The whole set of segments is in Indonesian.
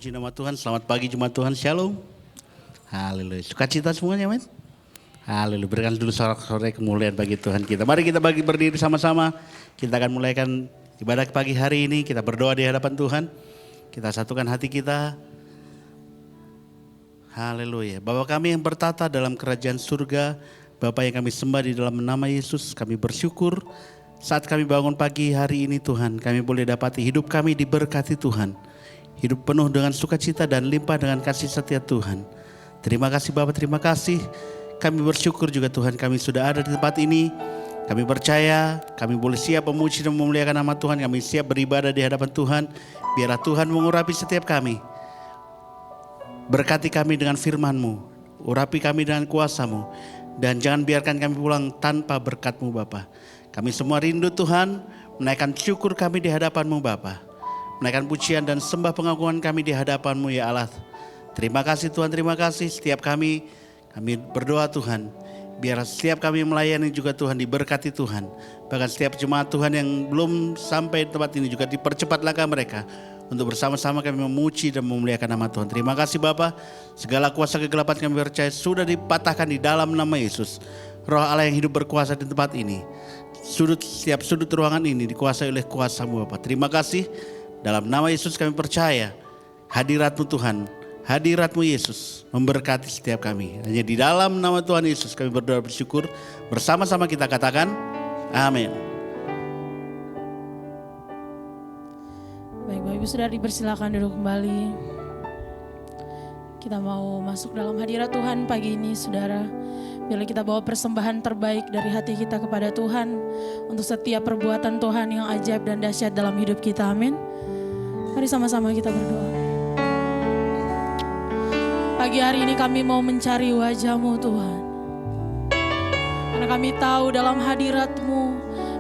Puji nama Tuhan, selamat pagi Jemaat Tuhan, Shalom. Haleluya, sukacita semuanya men. Haleluya, berikan dulu sore kemuliaan bagi Tuhan kita. Mari kita berdiri sama-sama, kita akan mulaikan ibadah pagi hari ini, kita berdoa di hadapan Tuhan. Kita satukan hati kita. Haleluya, Bapa kami yang bertata dalam kerajaan surga, Bapa yang kami sembah di dalam nama Yesus, kami bersyukur saat kami bangun pagi hari ini Tuhan, kami boleh dapati hidup kami diberkati Tuhan. Hidup penuh dengan sukacita dan limpah dengan kasih setia Tuhan. Terima kasih Bapa, terima kasih. Kami bersyukur juga Tuhan kami sudah ada di tempat ini. Kami percaya kami boleh siap memuji dan memuliakan nama Tuhan. Kami siap beribadah di hadapan Tuhan. Biarlah Tuhan mengurapi setiap kami. Berkati kami dengan firman-Mu. Urapi kami dengan kuasa-Mu. Dan jangan biarkan kami pulang tanpa berkat-Mu Bapa. Kami semua rindu Tuhan menaikkan syukur kami di hadapan-Mu Bapa. Menaikkan pujian dan sembah pengakuan kami di hadapan-Mu ya Allah. Terima kasih Tuhan, terima kasih. Setiap kami berdoa Tuhan. Biar setiap kami melayani juga Tuhan diberkati Tuhan. Bahkan setiap jemaat Tuhan yang belum sampai tempat ini juga dipercepat langkah mereka. Untuk bersama-sama kami memuji dan memuliakan nama Tuhan. Terima kasih Bapa. Segala kuasa kegelapan kami percaya sudah dipatahkan di dalam nama Yesus. Roh Allah yang hidup berkuasa di tempat ini. Setiap sudut ruangan ini dikuasai oleh kuasa-Mu Bapa. Terima kasih. Dalam nama Yesus kami percaya hadirat-Mu Tuhan, hadirat-Mu Yesus memberkati setiap kami. Hanya di dalam nama Tuhan Yesus kami berdoa bersyukur. Bersama-sama kita katakan amin. Baik, Bapak Ibu Saudara dipersilakan duduk kembali. Kita mau masuk dalam hadirat Tuhan pagi ini Saudara. Bila kita bawa persembahan terbaik dari hati kita kepada Tuhan untuk setiap perbuatan Tuhan yang ajaib dan dahsyat dalam hidup kita, amin. Mari sama-sama kita berdoa. Pagi hari ini kami mau mencari wajah-Mu Tuhan. Karena kami tahu dalam hadirat-Mu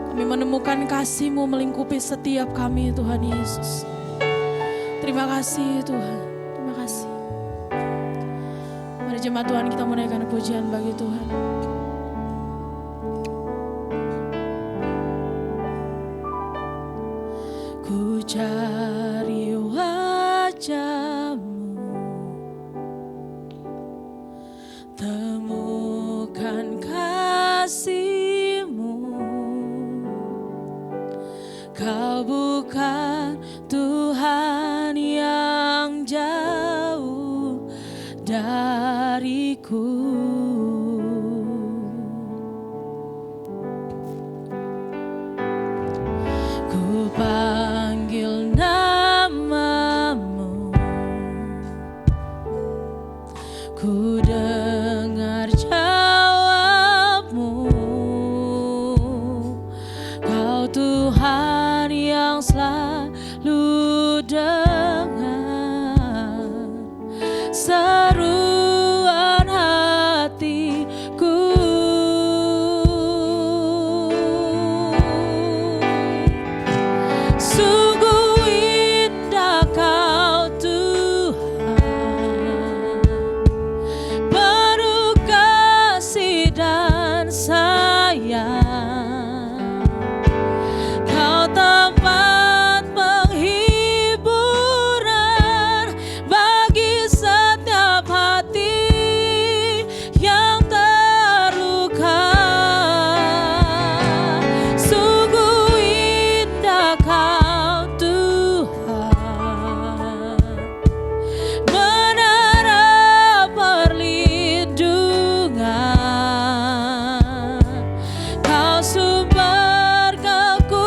kami menemukan kasih-Mu melingkupi setiap kami Tuhan Yesus. Terima kasih Tuhan, terima kasih. Mari jemaat Tuhan kita menaikkan pujian bagi Tuhan. Ku cari wajah-Mu, temukan kasih-Mu. Kau bukan Tuhan yang jauh dariku. Ku panggil nama-Mu, ku dengar jawab-Mu. Kau Tuhan yang selalu dengar seruan hatiku. Sungguh indah Kau Tuhan, penuh kasih dan sayang. Kau tempat penghiburan bagi setiap hati yang terluka. Sungguh indah Kau Tuhan, menara perlindungan. Kau sumber kekuatan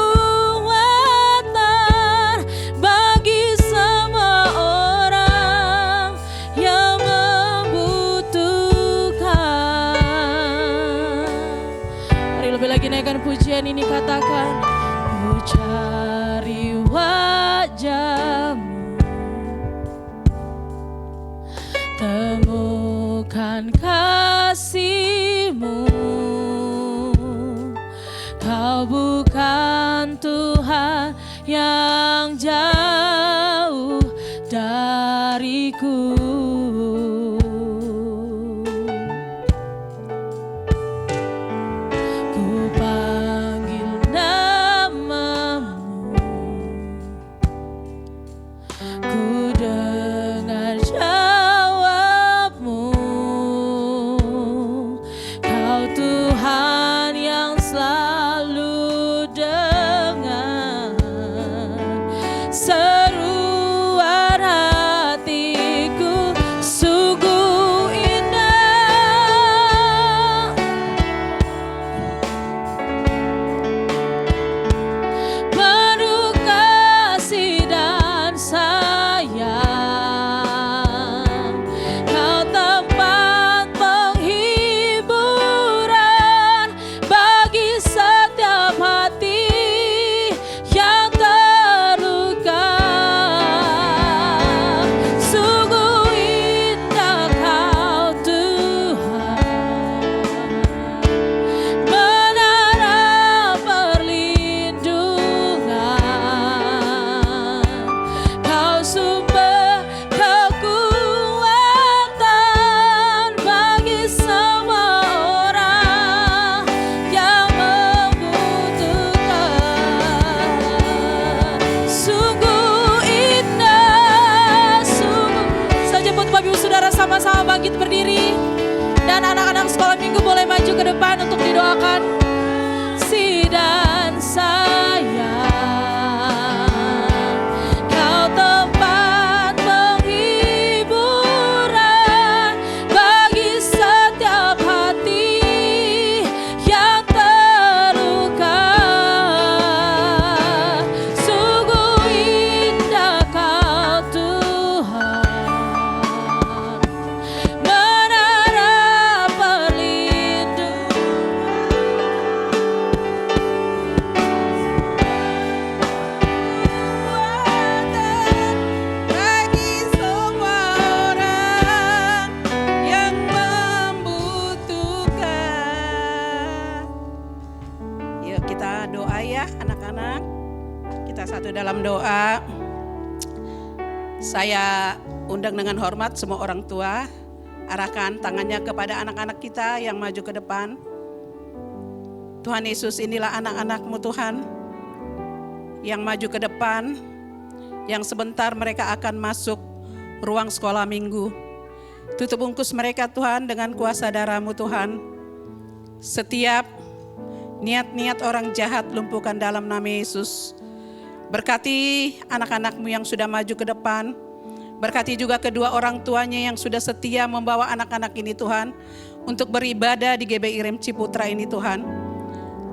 bagi semua orang yang membutuhkan. Mari lebih lagi naikkan pujian ini, katakan ku cari wajah-Mu, temukan kasih-Mu. Kau bukan Tuhan yang jauh dariku. Ku panggil nama-Mu, ku dengar Bapak Ibu Saudara sama-sama bangkit berdiri. Dan anak-anak sekolah minggu boleh maju ke depan untuk didoakan. Si dan saya, kau tempat penghiburan bagi setiap hati yang terluka. Sungguh indah kau Tuhan, menara perlindungan. Bagi semua orang yang membutuhkan. Yuk kita doa ya anak-anak. Kita satu dalam doa. Saya undang dengan hormat semua orang tua. Arahkan tangannya kepada anak-anak kita yang maju ke depan. Tuhan Yesus, inilah anak-anak-Mu Tuhan yang maju ke depan, yang sebentar mereka akan masuk ruang sekolah minggu. Tutup bungkus mereka Tuhan dengan kuasa darah-Mu Tuhan. Setiap niat-niat orang jahat lumpuhkan dalam nama Yesus. Berkati anak-anak-Mu yang sudah maju ke depan. Berkati juga kedua orang tuanya yang sudah setia membawa anak-anak ini Tuhan, untuk beribadah di GBI Rem Ciputra ini Tuhan.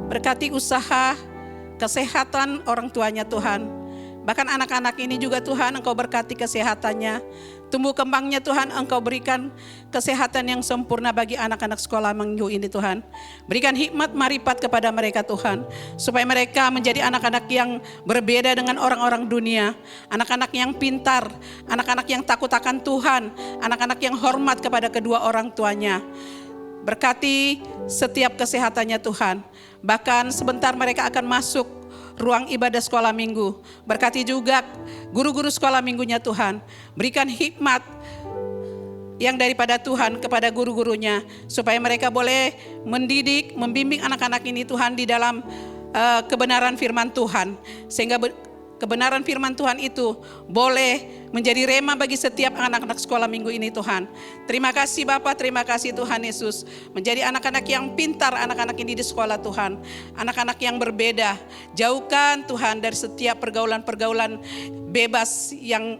Berkati usaha, kesehatan orang tuanya Tuhan. Bahkan anak-anak ini juga Tuhan, Engkau berkati kesehatannya. Tumbuh kembangnya Tuhan, Engkau berikan kesehatan yang sempurna bagi anak-anak sekolah minggu ini Tuhan. Berikan hikmat marifat kepada mereka Tuhan, supaya mereka menjadi anak-anak yang berbeda dengan orang-orang dunia. Anak-anak yang pintar, anak-anak yang takut akan Tuhan, anak-anak yang hormat kepada kedua orang tuanya. Berkati setiap kesehatannya Tuhan. Bahkan sebentar mereka akan masuk ruang ibadah sekolah minggu. Berkati juga guru-guru sekolah minggunya Tuhan. Berikan hikmat yang daripada Tuhan kepada guru-gurunya, supaya mereka boleh mendidik, membimbing anak-anak ini Tuhan di dalam kebenaran firman Tuhan. Sehingga kebenaran firman Tuhan itu boleh menjadi rema bagi setiap anak-anak sekolah minggu ini Tuhan. Terima kasih Bapak, terima kasih Tuhan Yesus. Menjadi anak-anak yang pintar, anak-anak ini di sekolah Tuhan. Anak-anak yang berbeda. Jauhkan Tuhan dari setiap pergaulan-pergaulan bebas yang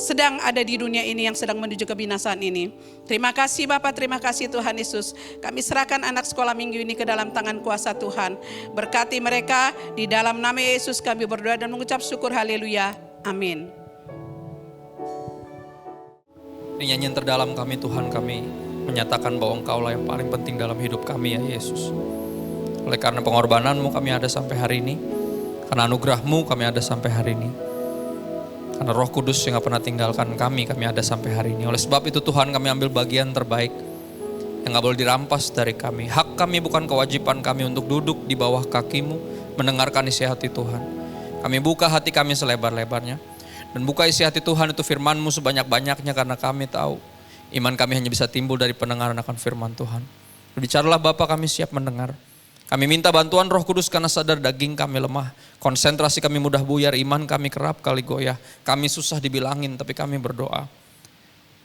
sedang ada di dunia ini, yang sedang menuju kebinasaan ini. Terima kasih Bapak, terima kasih Tuhan Yesus. Kami serahkan anak sekolah minggu ini ke dalam tangan kuasa Tuhan. Berkati mereka, di dalam nama Yesus kami berdoa dan mengucap syukur, haleluya, amin. Ini nyanyian terdalam kami Tuhan, kami menyatakan bahwa Engkaulah yang paling penting dalam hidup kami ya Yesus. Oleh karena pengorbanan-Mu kami ada sampai hari ini, karena anugerah-Mu kami ada sampai hari ini, karena Roh Kudus yang gak pernah tinggalkan kami ada sampai hari ini. Oleh sebab itu Tuhan, kami ambil bagian terbaik yang gak boleh dirampas dari kami. Hak kami bukan kewajiban kami untuk duduk di bawah kaki-Mu, mendengarkan isi hati Tuhan. Kami buka hati kami selebar-lebarnya, dan buka isi hati Tuhan itu firman-Mu sebanyak-banyaknya, karena kami tahu iman kami hanya bisa timbul dari pendengaran akan firman Tuhan. Bicaralah Bapa, kami siap mendengar. Kami minta bantuan Roh Kudus karena sadar daging kami lemah. Konsentrasi kami mudah buyar, iman kami kerap kali goyah. Kami susah dibilangin tapi kami berdoa.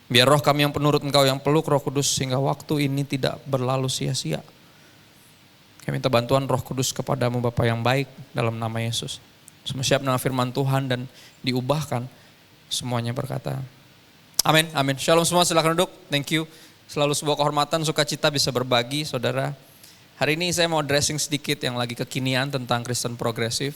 Biar roh kami yang penurut Engkau yang peluk Roh Kudus, sehingga waktu ini tidak berlalu sia-sia. Kami minta bantuan Roh Kudus kepadamu Bapa yang baik, dalam nama Yesus. Semua siap dengan firman Tuhan dan diubahkan. Semuanya berkata amin, amin. Shalom semua, silakan duduk. Thank you. Selalu sebuah kehormatan, sukacita bisa berbagi saudara. Hari ini saya mau addressing sedikit yang lagi kekinian tentang Kristen progresif.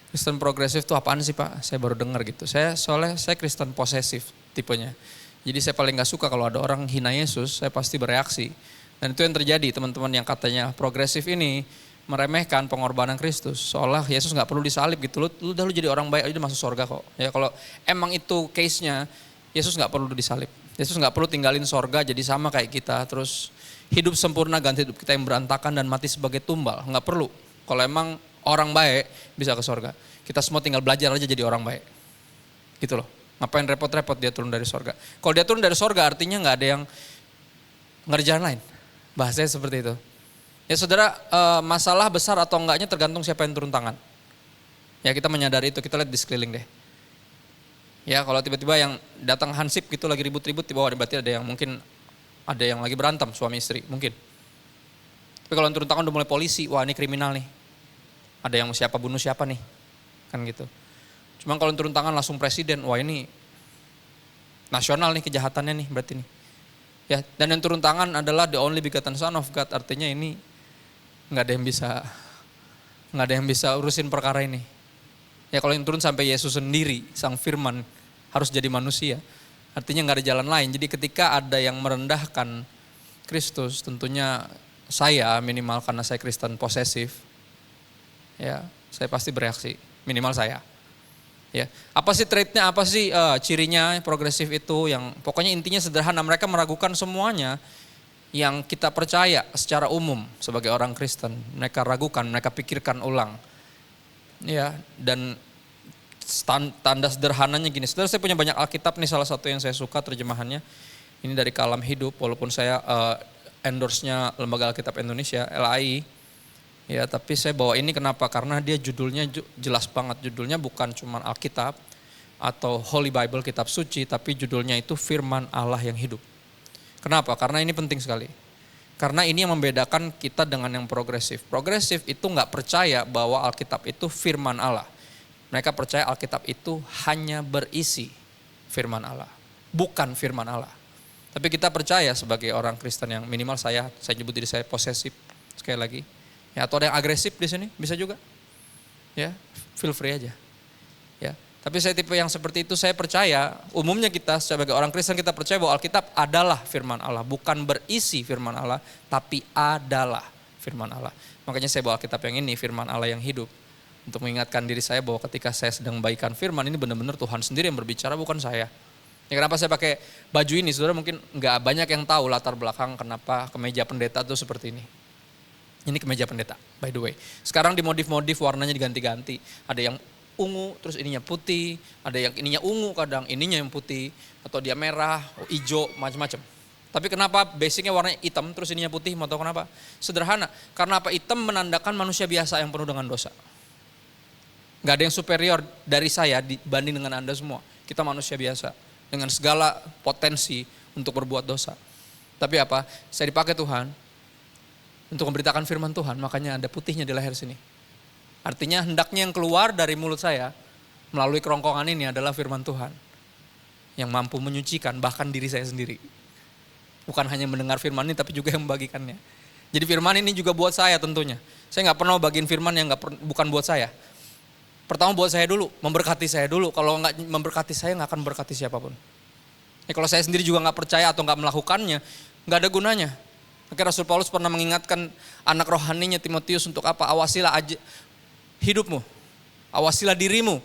Kristen progresif itu apaan sih Pak? Saya baru dengar gitu. Soalnya saya Kristen posesif tipenya. Jadi saya paling gak suka kalau ada orang hina Yesus, saya pasti bereaksi. Dan itu yang terjadi, teman-teman yang katanya progresif ini meremehkan pengorbanan Kristus. Seolah Yesus gak perlu disalib gitu. Lu jadi orang baik aja masuk surga kok. Ya kalau emang itu case-nya, Yesus gak perlu disalib. Yesus gak perlu tinggalin surga jadi sama kayak kita. Terus hidup sempurna ganti hidup kita yang berantakan dan mati sebagai tumbal. Nggak perlu. Kalau emang orang baik bisa ke surga. Kita semua tinggal belajar aja jadi orang baik. Gitu loh. Ngapain repot-repot dia turun dari surga. Kalau dia turun dari surga artinya nggak ada yang ngerjain lain. Bahasanya seperti itu. Ya saudara, masalah besar atau enggaknya tergantung siapa yang turun tangan. Ya kita menyadari itu, kita lihat di sekeliling deh. Ya kalau tiba-tiba yang datang hansip gitu lagi ribut-ribut di bawah, berarti ada yang mungkin ada yang lagi berantem suami istri mungkin. Tapi kalau turun tangan udah mulai polisi, wah ini kriminal nih. Ada yang siapa bunuh siapa nih, kan gitu. Cuma kalau turun tangan langsung presiden, wah ini nasional nih kejahatannya nih berarti nih. Ya, dan yang turun tangan adalah the only begotten son of God, artinya ini nggak ada yang bisa urusin perkara ini. Ya kalau yang turun sampai Yesus sendiri, sang firman harus jadi manusia, artinya nggak ada jalan lain. Jadi ketika ada yang merendahkan Kristus, tentunya saya minimal karena saya Kristen posesif, ya saya pasti bereaksi, minimal saya. Ya, apa sih traitnya, apa sih cirinya progresif itu, yang pokoknya intinya sederhana, mereka meragukan semuanya yang kita percaya secara umum sebagai orang Kristen. Mereka ragukan, mereka pikirkan ulang. Ya, dan tanda sederhananya gini, saudara, saya punya banyak Alkitab nih, salah satu yang saya suka terjemahannya, ini dari Kalam Hidup, walaupun saya endorse-nya Lembaga Alkitab Indonesia, LAI. Ya, tapi saya bawa ini kenapa? Karena dia judulnya jelas banget. Judulnya bukan cuma Alkitab atau Holy Bible, kitab suci, tapi judulnya itu Firman Allah yang hidup. Kenapa? Karena ini penting sekali. Karena ini yang membedakan kita dengan yang progresif. Progresif itu nggak percaya bahwa Alkitab itu firman Allah. Mereka percaya Alkitab itu hanya berisi firman Allah, bukan firman Allah. Tapi kita percaya sebagai orang Kristen yang minimal saya nyebut diri saya posesif sekali lagi. Ya, atau ada yang agresif di sini, bisa juga. Ya, feel free aja. Ya, tapi saya tipe yang seperti itu, saya percaya, umumnya kita sebagai orang Kristen kita percaya bahwa Alkitab adalah firman Allah, bukan berisi firman Allah, tapi adalah firman Allah. Makanya saya bawa Alkitab yang ini, firman Allah yang hidup, untuk mengingatkan diri saya bahwa ketika saya sedang membagikan firman ini benar-benar Tuhan sendiri yang berbicara, bukan saya. Ya, kenapa saya pakai baju ini, saudara mungkin nggak banyak yang tahu latar belakang kenapa kemeja pendeta itu seperti ini. Ini kemeja pendeta, by the way. Sekarang dimodif-modif, warnanya diganti-ganti. Ada yang ungu, terus ininya putih. Ada yang ininya ungu, kadang ininya yang putih. Atau dia merah, hijau, macam-macam. Tapi kenapa basicnya warnanya hitam, terus ininya putih, mau tahu kenapa? Sederhana, karena apa? Hitam menandakan manusia biasa yang penuh dengan dosa. Gak ada yang superior dari saya dibanding dengan Anda semua. Kita manusia biasa, dengan segala potensi untuk berbuat dosa. Tapi apa? Saya dipakai Tuhan untuk memberitakan firman Tuhan, makanya ada putihnya di leher sini. Artinya hendaknya yang keluar dari mulut saya melalui kerongkongan ini adalah firman Tuhan yang mampu menyucikan bahkan diri saya sendiri. Bukan hanya mendengar firman ini tapi juga yang membagikannya. Jadi firman ini juga buat saya tentunya. Saya nggak pernah bagiin firman yang bukan buat saya. Pertama buat saya dulu, memberkati saya dulu. Kalau nggak memberkati saya nggak akan memberkati siapapun. Ya, kalau saya sendiri juga nggak percaya atau nggak melakukannya, nggak ada gunanya. Maka Rasul Paulus pernah mengingatkan anak rohaninya Timotius untuk apa? Awasilah hidupmu, awasilah dirimu.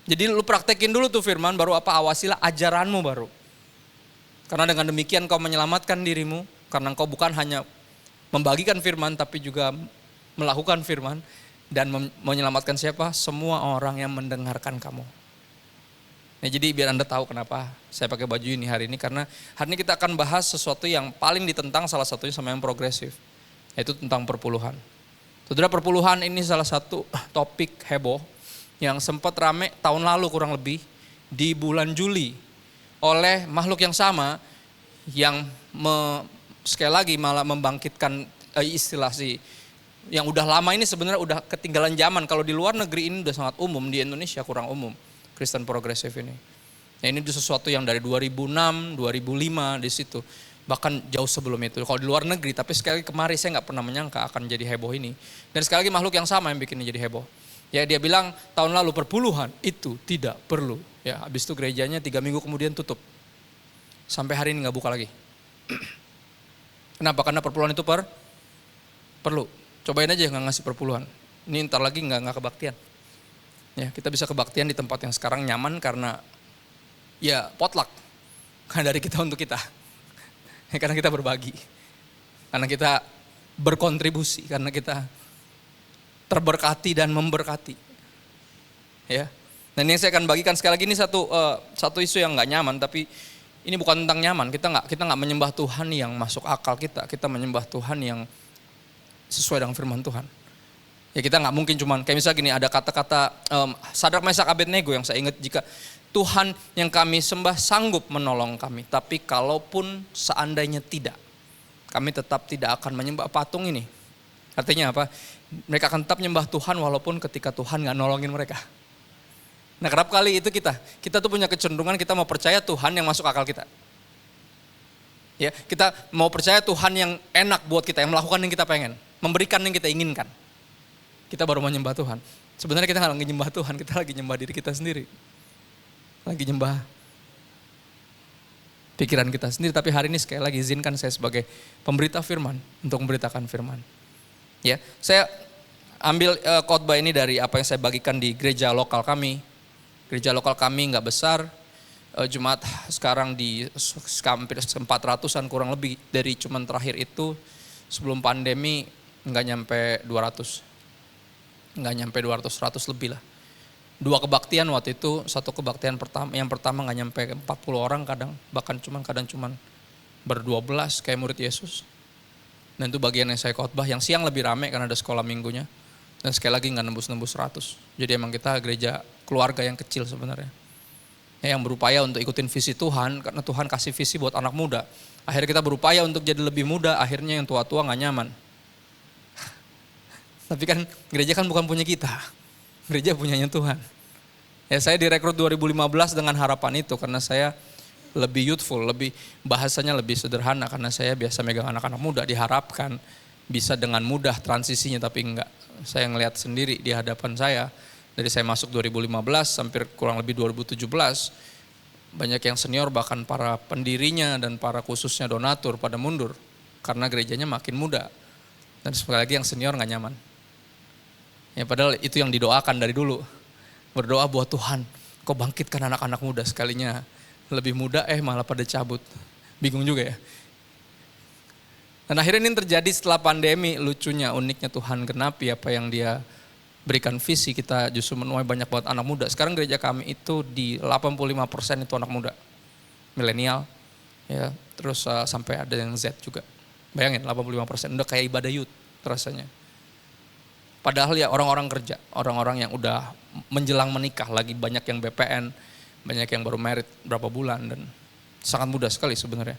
Jadi lu praktekin dulu tuh firman, baru apa? Awasilah ajaranmu baru. Karena dengan demikian kau menyelamatkan dirimu, karena kau bukan hanya membagikan firman, tapi juga melakukan firman. Dan menyelamatkan siapa? Semua orang yang mendengarkan kamu. Nah, jadi biar Anda tahu kenapa saya pakai baju ini hari ini, karena hari ini kita akan bahas sesuatu yang paling ditentang, salah satunya sama yang progresif, yaitu tentang perpuluhan. Saudara, perpuluhan ini salah satu topik heboh yang sempat rame tahun lalu kurang lebih di bulan Juli oleh makhluk yang sama yang sekali lagi malah membangkitkan istilah yang udah lama ini sebenarnya udah ketinggalan zaman. Kalau di luar negeri ini udah sangat umum, di Indonesia kurang umum. Kristen progresif ini. Nah, ini sesuatu yang dari 2006, 2005 di situ. Bahkan jauh sebelum itu. Kalau di luar negeri, tapi sekali lagi kemarin saya nggak pernah menyangka akan jadi heboh ini. Dan sekali lagi makhluk yang sama yang bikin ini jadi heboh. Ya, dia bilang tahun lalu perpuluhan itu tidak perlu. Ya, habis itu gerejanya 3 minggu kemudian tutup. Sampai hari ini nggak buka lagi. Kenapa? Karena perpuluhan itu perlu. Cobain aja nggak ngasih perpuluhan. Ini ntar lagi nggak kebaktian. Ya, kita bisa kebaktian di tempat yang sekarang nyaman karena ya potluck. Karena dari kita untuk kita. Karena kita berbagi. Karena kita berkontribusi. Karena kita terberkati dan memberkati. Ya. Dan yang saya akan bagikan sekali lagi ini satu isu yang nggak nyaman, tapi ini bukan tentang nyaman. Kita nggak menyembah Tuhan yang masuk akal kita. Kita menyembah Tuhan yang sesuai dengan firman Tuhan. Ya kita nggak mungkin cuman, kayak misalnya gini, ada kata-kata Sadrak Mesak Abednego yang saya ingat, jika Tuhan yang kami sembah sanggup menolong kami, tapi kalaupun seandainya tidak, kami tetap tidak akan menyembah patung ini. Artinya apa? Mereka akan tetap menyembah Tuhan walaupun ketika Tuhan nggak nolongin mereka. Nah kerap kali itu kita tuh punya kecenderungan kita mau percaya Tuhan yang masuk akal kita. Ya, kita mau percaya Tuhan yang enak buat kita, yang melakukan yang kita pengen, memberikan yang kita inginkan. Kita baru mau nyembah Tuhan. Sebenarnya kita nggak lagi nyembah Tuhan, kita lagi nyembah diri kita sendiri. Lagi nyembah pikiran kita sendiri. Tapi hari ini sekali lagi izinkan saya sebagai pemberita firman untuk memberitakan firman. Ya, saya ambil khotbah ini dari apa yang saya bagikan di gereja lokal kami. Gereja lokal kami nggak besar, jemaat sekarang di hampir 400-an kurang lebih, dari cuman terakhir itu sebelum pandemi nggak nyampe 200. Nggak nyampe 200, 100 lebih lah. 2 kebaktian waktu itu, satu kebaktian yang pertama nggak nyampe 40 orang kadang cuman ber-12 kayak murid Yesus. Dan itu bagian yang saya khotbah, yang siang lebih rame karena ada sekolah minggunya. Dan sekali lagi nggak nembus 100. Jadi emang kita gereja keluarga yang kecil sebenarnya. Yang berupaya untuk ikutin visi Tuhan, karena Tuhan kasih visi buat anak muda. Akhirnya kita berupaya untuk jadi lebih muda, akhirnya yang tua-tua nggak nyaman. Tapi kan gereja kan bukan punya kita, gereja punyanya Tuhan. Ya saya direkrut 2015 dengan harapan itu, karena saya lebih youthful, bahasanya lebih sederhana, karena saya biasa megang anak-anak muda, diharapkan bisa dengan mudah transisinya, tapi enggak. Saya ngelihat sendiri di hadapan saya, dari saya masuk 2015 sampai kurang lebih 2017, banyak yang senior bahkan para pendirinya dan para khususnya donatur pada mundur, karena gerejanya makin muda. Dan sekali lagi yang senior nggak nyaman. Ya padahal itu yang didoakan dari dulu. Berdoa buat Tuhan, kau bangkitkan anak-anak muda, sekalinya lebih muda malah pada cabut. Bingung juga ya. Dan akhirnya ini terjadi setelah pandemi, lucunya, uniknya Tuhan genapi apa yang dia berikan visi, kita justru menuai banyak buat anak muda. Sekarang gereja kami itu di 85% itu anak muda. Milenial, ya, terus sampai ada yang Z juga. Bayangin 85%, udah kayak ibadah youth rasanya. Padahal ya orang-orang kerja, orang-orang yang udah menjelang menikah, lagi banyak yang BPN, banyak yang baru married berapa bulan, dan sangat mudah sekali sebenarnya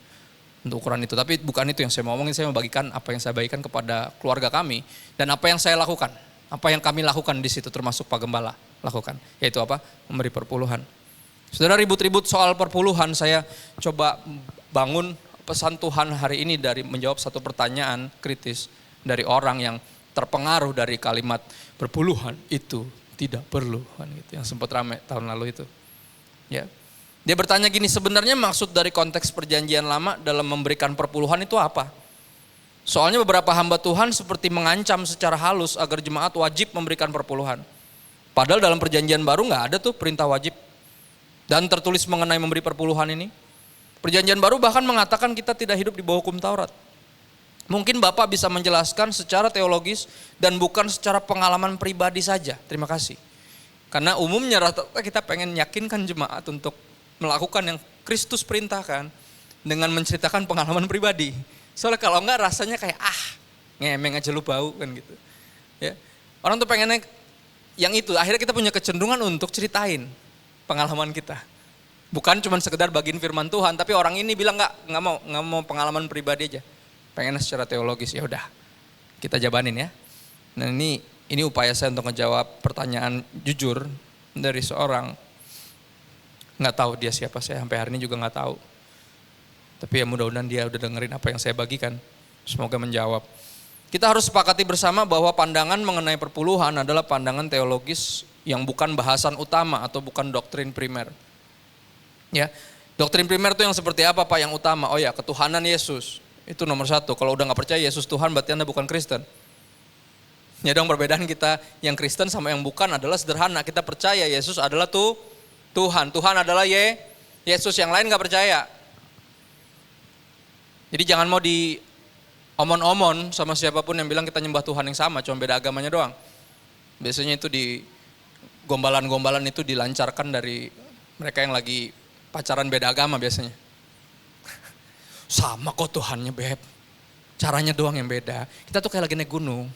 untuk ukuran itu. Tapi bukan itu yang saya mau ngomongin, saya mau bagikan apa yang saya bagikan kepada keluarga kami dan apa yang saya lakukan, apa yang kami lakukan di situ, termasuk Pak Gembala lakukan, yaitu apa? Memberi perpuluhan. Saudara, ribut-ribut soal perpuluhan, saya coba bangun pesan Tuhan hari ini dari menjawab satu pertanyaan kritis dari orang yang terpengaruh dari kalimat perpuluhan itu tidak perlu, kan gitu, yang sempat ramai tahun lalu itu. Ya. Dia bertanya gini, sebenarnya maksud dari konteks perjanjian lama dalam memberikan perpuluhan itu apa? Soalnya beberapa hamba Tuhan seperti mengancam secara halus agar jemaat wajib memberikan perpuluhan. Padahal dalam perjanjian baru nggak ada tuh perintah wajib dan tertulis mengenai memberi perpuluhan ini. Perjanjian baru bahkan mengatakan kita tidak hidup di bawah hukum Taurat. Mungkin Bapak bisa menjelaskan secara teologis dan bukan secara pengalaman pribadi saja. Terima kasih. Karena umumnya kita pengen yakinkan jemaat untuk melakukan yang Kristus perintahkan dengan menceritakan pengalaman pribadi. Soalnya kalau enggak rasanya kayak ngemeng aja lu bau kan gitu. Ya. Orang tuh pengennya yang itu, akhirnya kita punya kecenderungan untuk ceritain pengalaman kita. Bukan cuma sekedar bagiin firman Tuhan, tapi orang ini bilang nggak mau pengalaman pribadi aja. Pengennya secara teologis, ya udah kita jabanin ya. Nah ini upaya saya untuk menjawab pertanyaan jujur dari seorang, nggak tahu dia siapa, saya sampai hari ini juga nggak tahu. Tapi ya mudah-mudahan dia udah dengerin apa yang saya bagikan, semoga menjawab. Kita harus sepakati bersama bahwa pandangan mengenai perpuluhan adalah pandangan teologis yang bukan bahasan utama atau bukan doktrin primer. Ya, doktrin primer itu yang seperti apa Pak yang utama? Oh ya, ketuhanan Yesus. Itu nomor satu. Kalau udah gak percaya Yesus Tuhan berarti Anda bukan Kristen. Ya dong, perbedaan kita yang Kristen sama yang bukan adalah sederhana. Kita percaya Yesus adalah Tuhan. Tuhan adalah Yesus, yang lain gak percaya. Jadi jangan mau di omon-omon sama siapapun yang bilang kita nyembah Tuhan yang sama, cuma beda agamanya doang. Biasanya itu di gombalan-gombalan itu dilancarkan dari mereka yang lagi pacaran beda agama biasanya. Sama kok Tuhannya Beb, caranya doang yang beda. Kita tuh kayak lagi naik gunung.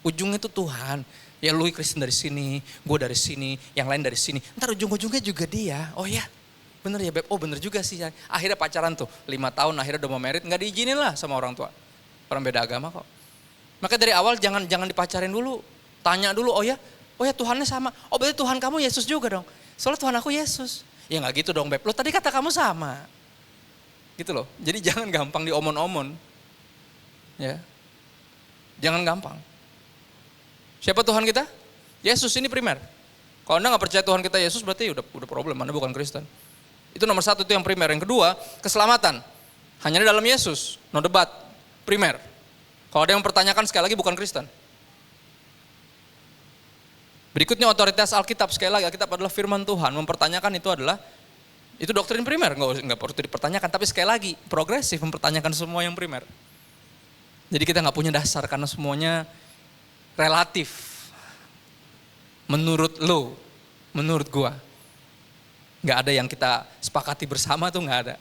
Ujungnya itu Tuhan. Ya lu Kristen dari sini, gue dari sini, yang lain dari sini. Ntar ujung-ujungnya juga dia. Oh ya, bener ya Beb, oh bener juga sih. Akhirnya pacaran tuh, 5 tahun akhirnya udah mau married, gak diizinin lah sama orang tua. Orang beda agama kok. Maka dari awal jangan dipacarin dulu. Tanya dulu, oh ya Tuhannya sama. Oh berarti Tuhan kamu Yesus juga dong. Soalnya Tuhan aku Yesus. Ya gak gitu dong Beb, lo tadi kata kamu sama. Gitu loh, jadi jangan gampang diomon-omon. Ya, jangan gampang. Siapa Tuhan kita? Yesus, ini primer. Kalau Anda gak percaya Tuhan kita Yesus berarti udah problem, Anda bukan Kristen. Itu nomor 1, itu yang primer. Yang kedua, keselamatan. Hanya di dalam Yesus, no debat, primer. Kalau ada yang mempertanyakan sekali lagi bukan Kristen. Berikutnya otoritas Alkitab, sekali lagi Alkitab adalah firman Tuhan. Mempertanyakan itu doktrin primer, nggak perlu dipertanyakan. Tapi sekali lagi, progresif mempertanyakan semua yang primer. Jadi kita nggak punya dasar karena semuanya relatif. Menurut lo, menurut gua. Nggak ada yang kita sepakati bersama tuh nggak ada.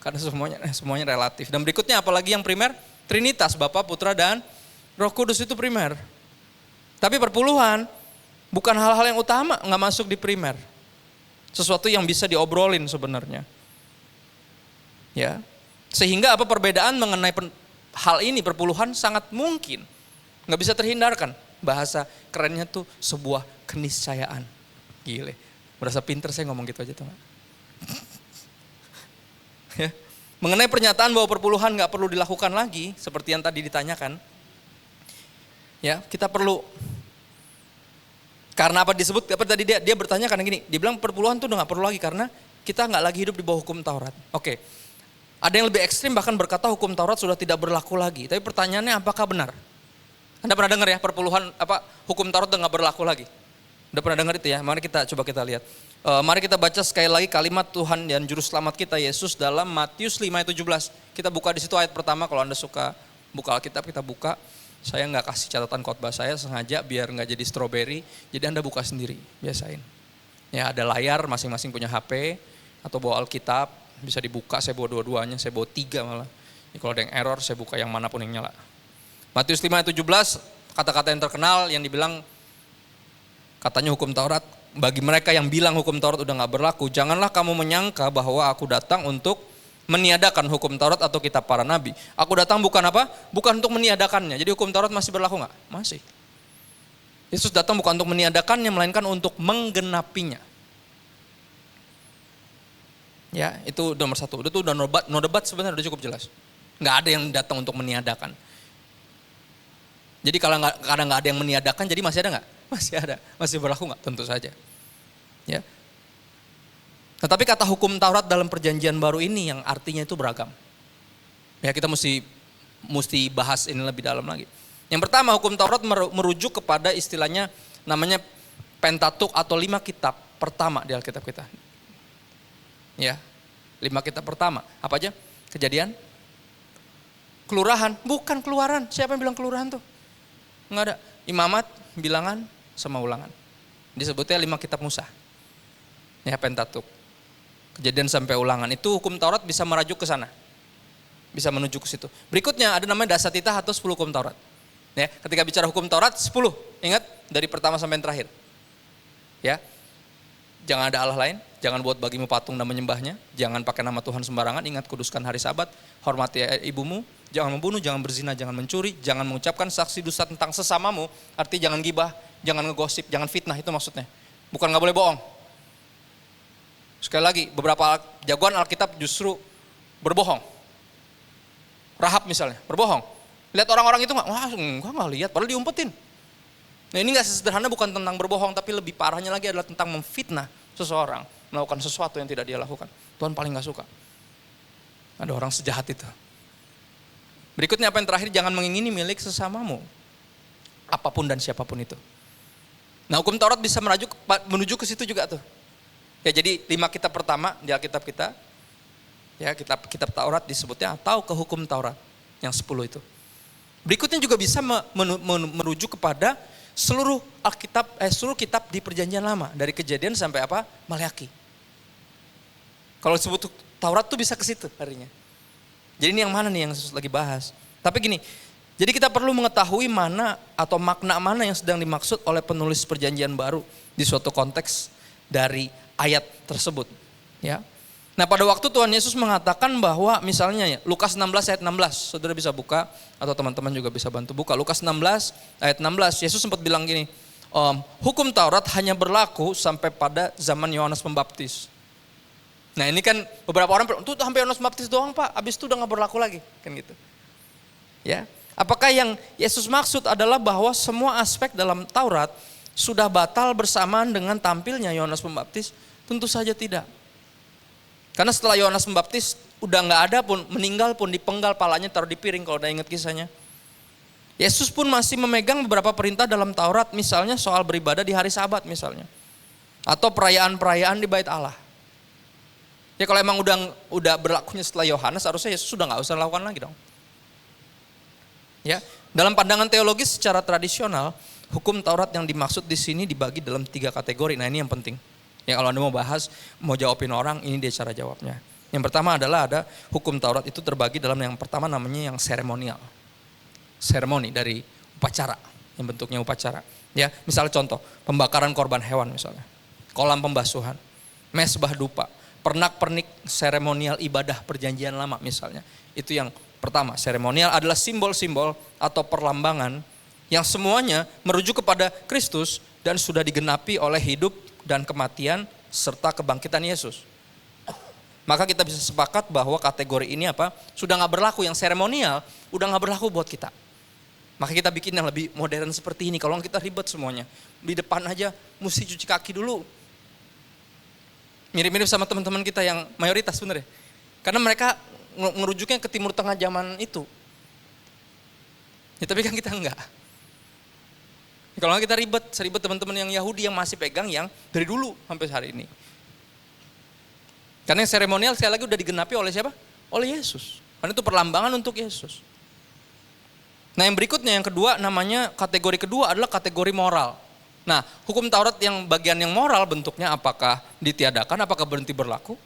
Karena semuanya relatif. Dan berikutnya apalagi yang primer? Trinitas, Bapa, Putra, dan Roh Kudus itu primer. Tapi perpuluhan bukan hal-hal yang utama, nggak masuk di primer. Sesuatu yang bisa diobrolin sebenarnya. Ya. Sehingga apa perbedaan mengenai hal ini perpuluhan sangat mungkin. Nggak bisa terhindarkan. Bahasa kerennya tuh sebuah keniscayaan. Gile. Berasa pinter saya ngomong gitu aja tuh. Ya. Mengenai pernyataan bahwa perpuluhan nggak perlu dilakukan lagi. Seperti yang tadi ditanyakan. Ya, kita perlu. Karena apa disebut, apa tadi dia bertanya karena gini, dia bilang perpuluhan tuh udah gak perlu lagi karena kita gak lagi hidup di bawah hukum Taurat. Oke, ada yang lebih ekstrim bahkan berkata hukum Taurat sudah tidak berlaku lagi. Tapi pertanyaannya apakah benar? Anda pernah dengar ya perpuluhan, hukum Taurat udah gak berlaku lagi? Udah pernah dengar itu ya? Mari kita lihat. Mari kita baca sekali lagi kalimat Tuhan dan Juru Selamat kita Yesus dalam Matius 5 ayat 17. Kita buka di situ ayat pertama, kalau Anda suka buka Alkitab kita buka. Saya nggak kasih catatan khotbah saya sengaja biar nggak jadi strawberry, jadi Anda buka sendiri, biasain. Ya ada layar, masing-masing punya HP atau bawa Alkitab, bisa dibuka. Saya bawa dua-duanya, saya bawa 3 malah. Jadi kalau ada yang error, saya buka yang manapun yang nyala. Matius 5 ayat 17, kata-kata yang terkenal yang dibilang katanya hukum Taurat. Bagi mereka yang bilang hukum Taurat udah nggak berlaku, janganlah kamu menyangka bahwa aku datang untuk meniadakan hukum Taurat atau kitab para nabi. Aku datang bukan apa? Bukan untuk meniadakannya. Jadi hukum Taurat masih berlaku nggak? Masih. Yesus datang bukan untuk meniadakannya, melainkan untuk menggenapinya. Ya, itu nomor 1. Itu udah no debat sebenarnya udah cukup jelas. Nggak ada yang datang untuk meniadakan. Jadi kalau kadang nggak ada yang meniadakan, jadi masih ada nggak? Masih ada. Masih berlaku nggak? Tentu saja. Ya. Tetapi kata hukum Taurat dalam perjanjian baru ini yang artinya itu beragam. Ya kita mesti bahas ini lebih dalam lagi. Yang pertama hukum Taurat merujuk kepada istilahnya namanya Pentatuk atau 5 kitab pertama di Alkitab kita. Ya, 5 kitab pertama. Apa aja? Kejadian, Kelurahan, bukan Keluaran. Siapa yang bilang Kelurahan tuh? Enggak ada. Imamat, Bilangan, sama Ulangan. Disebutnya 5 kitab Musa. Ya Pentatuk. Kejadian sampai Ulangan itu hukum Taurat bisa merajuk ke sana. Bisa menuju ke situ. Berikutnya ada namanya Dasatita atau 10 hukum Taurat. Ya, ketika bicara hukum Taurat 10. Ingat dari pertama sampai yang terakhir. Ya. Jangan ada Allah lain, jangan buat bagimu patung dan menyembahnya, jangan pakai nama Tuhan sembarangan, ingat kuduskan hari Sabat, hormati ibumu, jangan membunuh, jangan berzina, jangan mencuri, jangan mengucapkan saksi dusta tentang sesamamu, artinya jangan gibah, jangan ngegosip, jangan fitnah, itu maksudnya. Bukan nggak boleh bohong. Sekali lagi, beberapa jagoan Alkitab justru berbohong. Rahab misalnya, berbohong. Lihat orang-orang itu enggak lihat, padahal diumpetin. Nah ini gak sesederhana bukan tentang berbohong, tapi lebih parahnya lagi adalah tentang memfitnah seseorang. Melakukan sesuatu yang tidak dia lakukan. Tuhan paling gak suka. Ada orang sejahat itu. Berikutnya apa yang terakhir, jangan mengingini milik sesamamu. Apapun dan siapapun itu. Nah hukum Taurat bisa menuju ke situ juga tuh. Ya jadi 5 kitab pertama di Alkitab kita. Ya kitab Taurat disebutnya atau ke hukum Taurat. Yang 10 itu. Berikutnya juga bisa merujuk kepada seluruh Alkitab, seluruh kitab di Perjanjian Lama dari Kejadian sampai apa? Maleakhi. Kalau disebut Taurat tuh bisa ke situ harinya. Jadi ini yang mana nih yang Yesus lagi bahas? Tapi gini, Jadi kita perlu mengetahui mana atau makna mana yang sedang dimaksud oleh penulis perjanjian baru di suatu konteks dari ayat tersebut. Ya. Nah pada waktu Tuhan Yesus mengatakan bahwa misalnya ya, Lukas 16 ayat 16, saudara bisa buka atau teman-teman juga bisa bantu buka. Lukas 16 ayat 16, Yesus sempat bilang gini, hukum Taurat hanya berlaku sampai pada zaman Yohanes Pembaptis. Nah ini kan beberapa orang, itu sampai Yohanes Pembaptis doang Pak, habis itu udah gak berlaku lagi. Kan gitu. Ya. Apakah yang Yesus maksud adalah bahwa semua aspek dalam Taurat sudah batal bersamaan dengan tampilnya Yohanes Pembaptis? Tentu saja tidak. Karena setelah Yohanes Pembaptis udah gak ada pun, meninggal pun dipenggal palanya taruh di piring kalau udah ingat kisahnya. Yesus pun masih memegang beberapa perintah dalam Taurat, misalnya soal beribadah di hari Sabat misalnya. Atau perayaan-perayaan di Bait Allah. Ya kalau emang udah berlakunya setelah Yohanes, harusnya Yesus sudah gak usah lakukan lagi dong. Ya, dalam pandangan teologis secara tradisional, hukum Taurat yang dimaksud di sini dibagi dalam 3 kategori. Nah ini yang penting. Ya kalau Anda mau bahas, mau jawabin orang, ini dia cara jawabnya. Yang pertama adalah ada hukum Taurat itu terbagi dalam yang pertama namanya yang seremonial. Seremoni dari upacara, yang bentuknya upacara. Ya, misalnya contoh, pembakaran korban hewan misalnya. Kolam pembasuhan, mesbah dupa, pernak-pernik seremonial ibadah perjanjian lama misalnya. Itu yang pertama, seremonial adalah simbol-simbol atau perlambangan yang semuanya merujuk kepada Kristus dan sudah digenapi oleh hidup dan kematian serta kebangkitan Yesus. Maka kita bisa sepakat bahwa kategori ini apa? Sudah gak berlaku, yang seremonial udah gak berlaku buat kita. Maka kita bikin yang lebih modern seperti ini, kalau kita ribet semuanya. Di depan aja mesti cuci kaki dulu. Mirip-mirip sama teman-teman kita yang mayoritas bener ya. Karena mereka ngerujuknya ke Timur Tengah zaman itu. Ya, tapi kan kita enggak. Kalau kita ribet, seribet teman-teman yang Yahudi yang masih pegang yang dari dulu sampai hari ini. Karena yang seremonial sekali lagi udah digenapi oleh siapa? Oleh Yesus. Karena itu perlambangan untuk Yesus. Nah yang berikutnya, yang kedua namanya kategori kedua adalah kategori moral. Nah hukum Taurat yang bagian yang moral bentuknya apakah ditiadakan, apakah berhenti berlaku?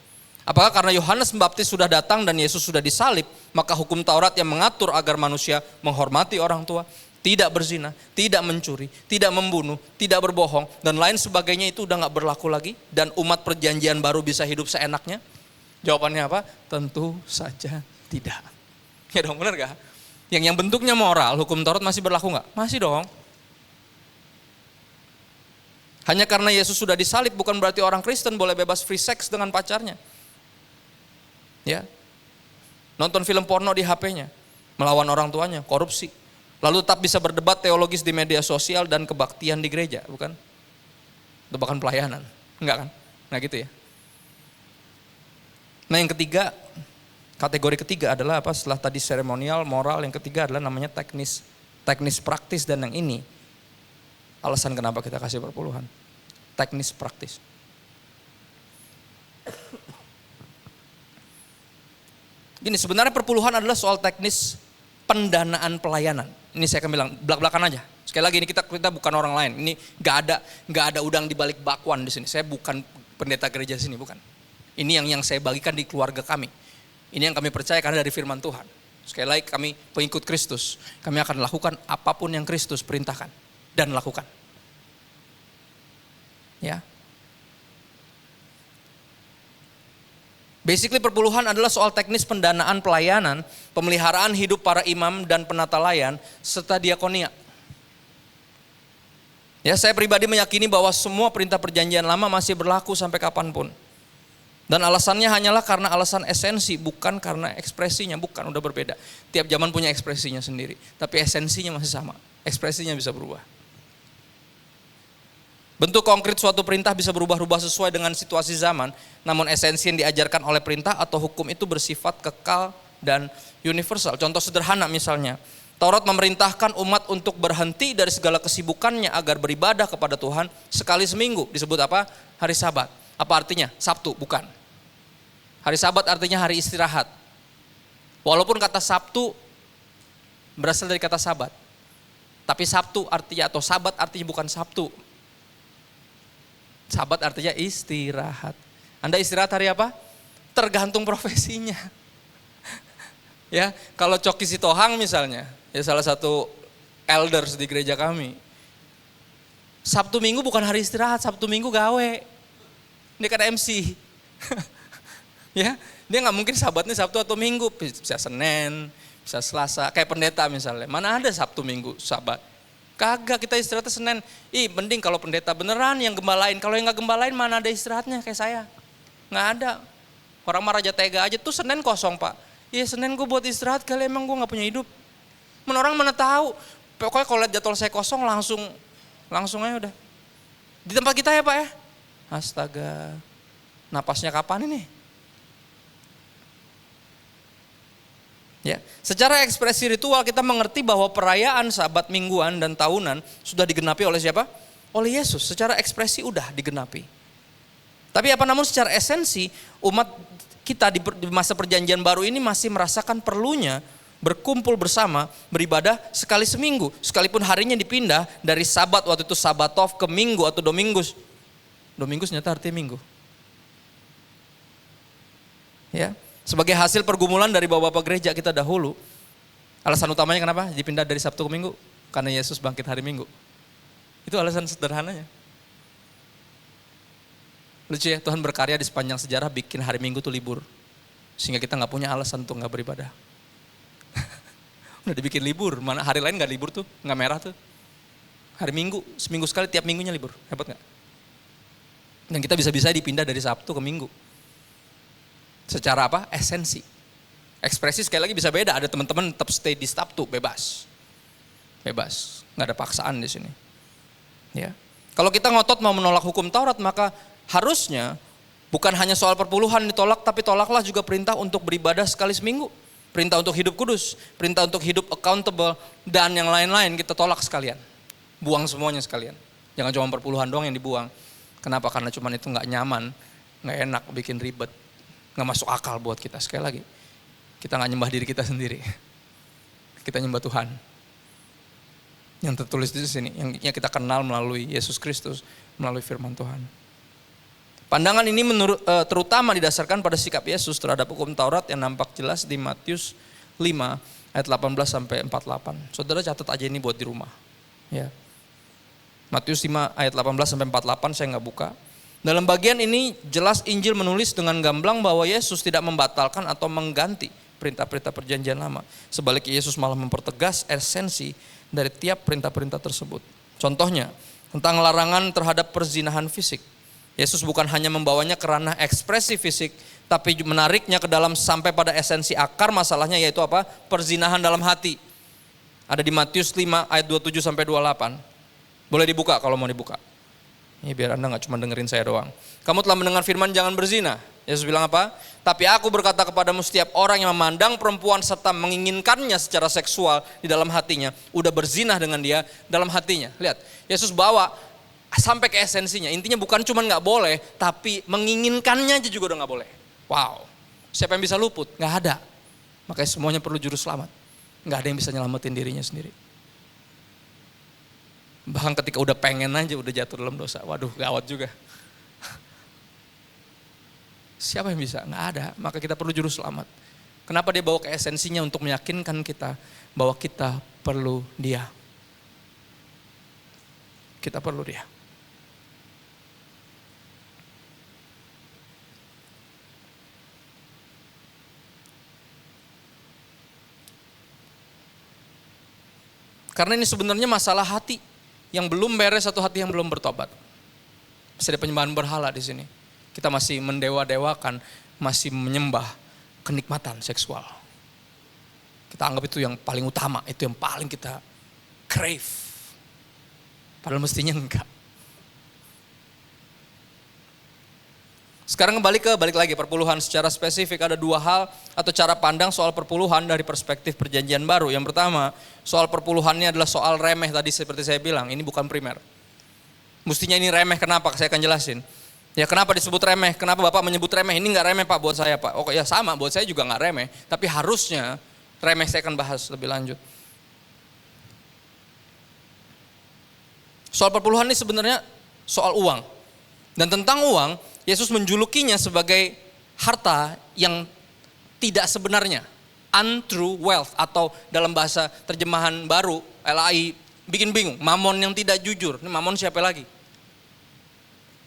Apakah karena Yohanes Pembaptis sudah datang dan Yesus sudah disalib, maka hukum Taurat yang mengatur agar manusia menghormati orang tua, tidak berzina, tidak mencuri, tidak membunuh, tidak berbohong, dan lain sebagainya itu udah gak berlaku lagi, dan umat perjanjian baru bisa hidup seenaknya? Jawabannya apa? Tentu saja tidak. Ya dong, benar gak? Yang bentuknya moral, hukum Taurat masih berlaku gak? Masih dong. Hanya karena Yesus sudah disalib bukan berarti orang Kristen boleh bebas free sex dengan pacarnya. Ya, nonton film porno di HP-nya, melawan orang tuanya, korupsi, lalu tetap bisa berdebat teologis di media sosial dan kebaktian di gereja, bukan? Itu bahkan pelayanan, enggak kan? Nah gitu ya. Nah yang ketiga, kategori ketiga adalah apa? Setelah tadi seremonial, moral, yang ketiga adalah namanya teknis praktis, dan yang ini alasan kenapa kita kasih perpuluhan, teknis praktis. Gini, sebenarnya perpuluhan adalah soal teknis pendanaan pelayanan. Ini saya akan bilang belak-belakan aja. Sekali lagi ini kita bukan orang lain. Ini nggak ada udang di balik bakwan di sini. Saya bukan pendeta gereja sini, bukan. Ini yang saya bagikan di keluarga kami. Ini yang kami percaya karena dari firman Tuhan. Sekali lagi kami pengikut Kristus. Kami akan lakukan apapun yang Kristus perintahkan dan lakukan. Ya. Basically perpuluhan adalah soal teknis pendanaan pelayanan, pemeliharaan hidup para imam dan penata layan, serta diakonia. Ya, saya pribadi meyakini bahwa semua perintah perjanjian lama masih berlaku sampai kapanpun. Dan alasannya hanyalah karena alasan esensi, bukan karena ekspresinya, bukan, udah berbeda. Tiap zaman punya ekspresinya sendiri, tapi esensinya masih sama, ekspresinya bisa berubah. Bentuk konkret suatu perintah bisa berubah-ubah sesuai dengan situasi zaman, namun esensi yang diajarkan oleh perintah atau hukum itu bersifat kekal dan universal. Contoh sederhana misalnya, Taurat memerintahkan umat untuk berhenti dari segala kesibukannya agar beribadah kepada Tuhan sekali seminggu. Disebut apa? Hari Sabat. Apa artinya? Sabtu, bukan. Hari Sabat artinya hari istirahat. Walaupun kata Sabtu berasal dari kata Sabat, tapi Sabtu artinya atau Sabat artinya bukan Sabtu. Sabat artinya istirahat. Anda istirahat hari apa? Tergantung profesinya. Ya, kalau Coki Sitohang misalnya, ya salah satu elders di gereja kami. Sabtu Minggu bukan hari istirahat, Sabtu Minggu gawe. Dia kan MC. Ya, dia nggak mungkin sabatnya Sabtu atau Minggu, bisa Senin, bisa Selasa, kayak pendeta misalnya. Mana ada Sabtu Minggu sabat? Kagak, kita istirahatnya Senin. Mending kalau pendeta beneran yang gembalain. Kalau yang nggak gembalain mana ada istirahatnya kayak saya. Nggak ada. Orang mah Raja Tega aja tuh Senin kosong Pak. Iya Senin gue buat istirahat kali, emang gue nggak punya hidup. Orang mana tahu. Pokoknya kalau lihat jadwal saya kosong langsung aja udah. Di tempat kita ya Pak ya. Astaga. Napasnya kapan ini? Ya, secara ekspresi ritual kita mengerti bahwa perayaan Sabat mingguan dan tahunan sudah digenapi oleh siapa? Oleh Yesus. Secara ekspresi udah digenapi. Tapi namun secara esensi umat kita di masa perjanjian baru ini masih merasakan perlunya berkumpul bersama, beribadah sekali seminggu. Sekalipun harinya dipindah dari Sabat waktu itu Sabatov ke Minggu atau Domingus. Domingus ternyata artinya minggu. Ya, sebagai hasil pergumulan dari bapak-bapak gereja kita dahulu. Alasan utamanya kenapa dipindah dari Sabtu ke Minggu? Karena Yesus bangkit hari Minggu. Itu alasan sederhananya. Lucu ya, Tuhan berkarya di sepanjang sejarah bikin hari Minggu tuh libur. Sehingga kita gak punya alasan untuk gak beribadah. Udah dibikin libur, mana hari lain gak libur tuh, gak merah tuh. Hari Minggu, seminggu sekali tiap minggunya libur, hebat gak? Dan kita bisa-bisa dipindah dari Sabtu ke Minggu. Secara apa? Esensi. Ekspresi sekali lagi bisa beda, ada teman-teman tetap stay di Sabtu, bebas. Bebas, gak ada paksaan di sini. Ya. Kalau kita ngotot mau menolak hukum Taurat, maka harusnya bukan hanya soal perpuluhan ditolak, tapi tolaklah juga perintah untuk beribadah sekali seminggu. Perintah untuk hidup kudus, perintah untuk hidup accountable, dan yang lain-lain kita tolak sekalian. Buang semuanya sekalian. Jangan cuma perpuluhan doang yang dibuang. Kenapa? Karena cuma itu gak nyaman, gak enak, bikin ribet. Gak masuk akal buat kita. Sekali lagi, kita gak nyembah diri kita sendiri. Kita nyembah Tuhan. Yang tertulis di sini, yang kita kenal melalui Yesus Kristus, melalui firman Tuhan. Pandangan ini terutama didasarkan pada sikap Yesus terhadap hukum Taurat yang nampak jelas di Matius 5 ayat 18 sampai 48. Saudara catat aja ini buat di rumah. Ya. Matius 5 ayat 18 sampai 48 saya nggak buka. Dalam bagian ini jelas Injil menulis dengan gamblang bahwa Yesus tidak membatalkan atau mengganti perintah-perintah perjanjian lama. Sebaliknya Yesus malah mempertegas esensi dari tiap perintah-perintah tersebut. Contohnya tentang larangan terhadap perzinahan fisik. Yesus bukan hanya membawanya ke ranah ekspresi fisik, tapi menariknya ke dalam sampai pada esensi akar masalahnya, yaitu apa? Perzinahan dalam hati. Ada di Matius 5 ayat 27 sampai 28. Boleh dibuka kalau mau dibuka. Ini biar Anda gak cuma dengerin saya doang. Kamu telah mendengar firman jangan berzina. Yesus bilang apa? Tapi aku berkata kepadamu, setiap orang yang memandang perempuan serta menginginkannya secara seksual di dalam hatinya, udah berzinah dengan dia dalam hatinya. Lihat, Yesus bawa sampai ke esensinya. Intinya bukan cuma gak boleh, tapi menginginkannya aja juga udah gak boleh. Wow, siapa yang bisa luput? Gak ada. Makanya semuanya perlu juru selamat. Gak ada yang bisa nyelamatin dirinya sendiri. Bahkan ketika udah pengen aja udah jatuh dalam dosa. Waduh, gawat juga. Siapa yang bisa? Gak ada. Maka kita perlu juru selamat. Kenapa dia bawa ke esensinya? Untuk meyakinkan kita bahwa kita perlu dia. Kita perlu dia. Karena ini sebenarnya masalah hati yang belum beres atau hati yang belum bertobat. Masih ada penyembahan berhala di sini. Kita masih mendewa-dewakan, masih menyembah kenikmatan seksual. Kita anggap itu yang paling utama, itu yang paling kita crave. Padahal mestinya enggak. Sekarang balik lagi perpuluhan secara spesifik. Ada dua hal atau cara pandang soal perpuluhan dari perspektif perjanjian baru. Yang pertama, soal perpuluhannya adalah soal remeh tadi seperti saya bilang. Ini bukan primer. Mestinya ini remeh, kenapa? Saya akan jelasin. Ya kenapa disebut remeh? Kenapa Bapak menyebut remeh? Ini enggak remeh Pak buat saya Pak. Oke ya sama, buat saya juga enggak remeh. Tapi harusnya remeh, saya akan bahas lebih lanjut. Soal perpuluhan ini sebenarnya soal uang. Dan tentang uang, Yesus menjulukinya sebagai harta yang tidak sebenarnya. untrue wealth, atau dalam bahasa terjemahan baru LAI bikin bingung, mamon yang tidak jujur. Ini mamon siapa lagi?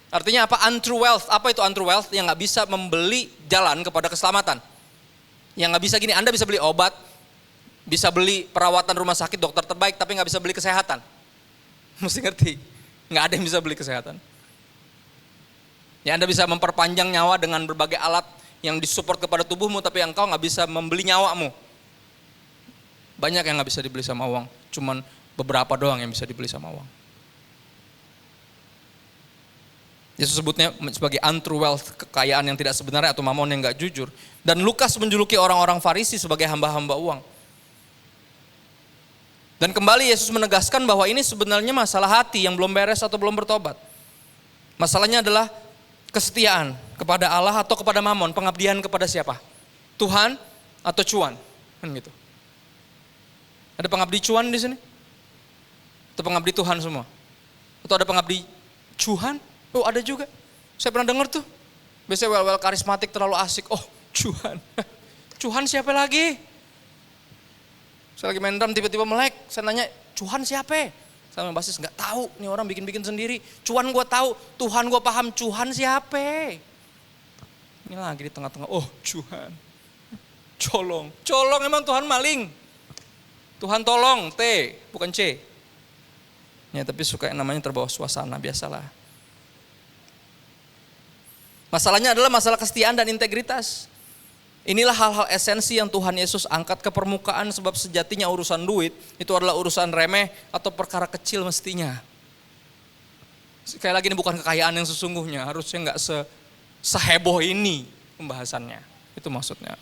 Artinya apa? Untrue wealth. Apa itu untrue wealth? Yang gak bisa membeli jalan kepada keselamatan. Yang gak bisa gini, Anda bisa beli obat, bisa beli perawatan rumah sakit, dokter terbaik, tapi gak bisa beli kesehatan. Mesti ngerti, gak ada yang bisa beli kesehatan. Ya, Anda bisa memperpanjang nyawa dengan berbagai alat yang disupport kepada tubuhmu, tapi engkau gak bisa membeli nyawamu. Banyak yang gak bisa dibeli sama uang, cuman beberapa doang yang bisa dibeli sama uang. Yesus sebutnya sebagai untrue wealth, kekayaan yang tidak sebenarnya atau mamon yang gak jujur. Dan Lukas menjuluki orang-orang Farisi sebagai hamba-hamba uang. Dan kembali Yesus menegaskan bahwa ini sebenarnya masalah hati yang belum beres atau belum bertobat. Masalahnya adalah kesetiaan kepada Allah atau kepada mamon, pengabdian kepada siapa? Tuhan atau cuan, kan gitu. Ada pengabdi cuan di sini? Atau pengabdi Tuhan semua? Atau ada pengabdi cuan? Oh, ada juga. Saya pernah dengar tuh. Biasanya well karismatik terlalu asik. Oh, cuan. Cuan siapa lagi? Saya lagi main drum tiba-tiba melek. Saya nanya, cuan siapa? Sama basis nggak tahu. Nih orang bikin-bikin sendiri. Cuan gue tahu, Tuhan gue paham. Cuan siapa? Ini lagi di tengah-tengah. Oh, cuan. Colong. Colong emang Tuhan maling. Tuhan tolong, T, bukan C. Ya, tapi suka yang namanya terbawa suasana, biasalah. Masalahnya adalah masalah kesetiaan dan integritas. Inilah hal-hal esensi yang Tuhan Yesus angkat ke permukaan, sebab sejatinya urusan duit itu adalah urusan remeh atau perkara kecil mestinya. Sekali lagi ini bukan kekayaan yang sesungguhnya, harusnya nggak seheboh ini pembahasannya. Itu maksudnya.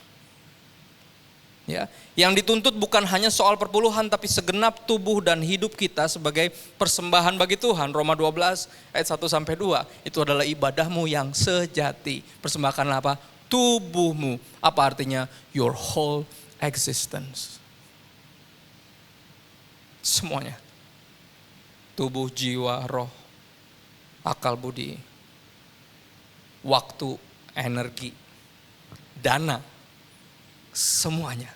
Ya, yang dituntut bukan hanya soal perpuluhan, tapi segenap tubuh dan hidup kita sebagai persembahan bagi Tuhan. Roma 12 ayat 1-2, itu adalah ibadahmu yang sejati. Persembahkanlah apa? Tubuhmu. Apa artinya? Your whole existence. Semuanya. Tubuh, jiwa, roh, akal budi, waktu, energi, dana. Semuanya.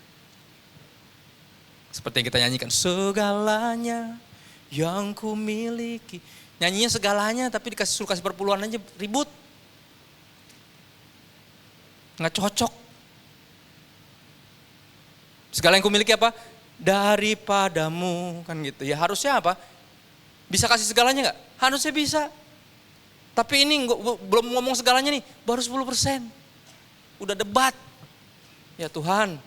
Seperti yang kita nyanyikan, segalanya yang ku miliki. Nyanyinya segalanya tapi suruh kasih perpuluhan aja ribut. Nggak cocok. Segala yang ku miliki apa? Daripadamu, kan gitu. Ya harusnya apa? Bisa kasih segalanya nggak? Harusnya bisa. Tapi ini belum ngomong segalanya nih, baru 10%. Udah debat. Ya Tuhan.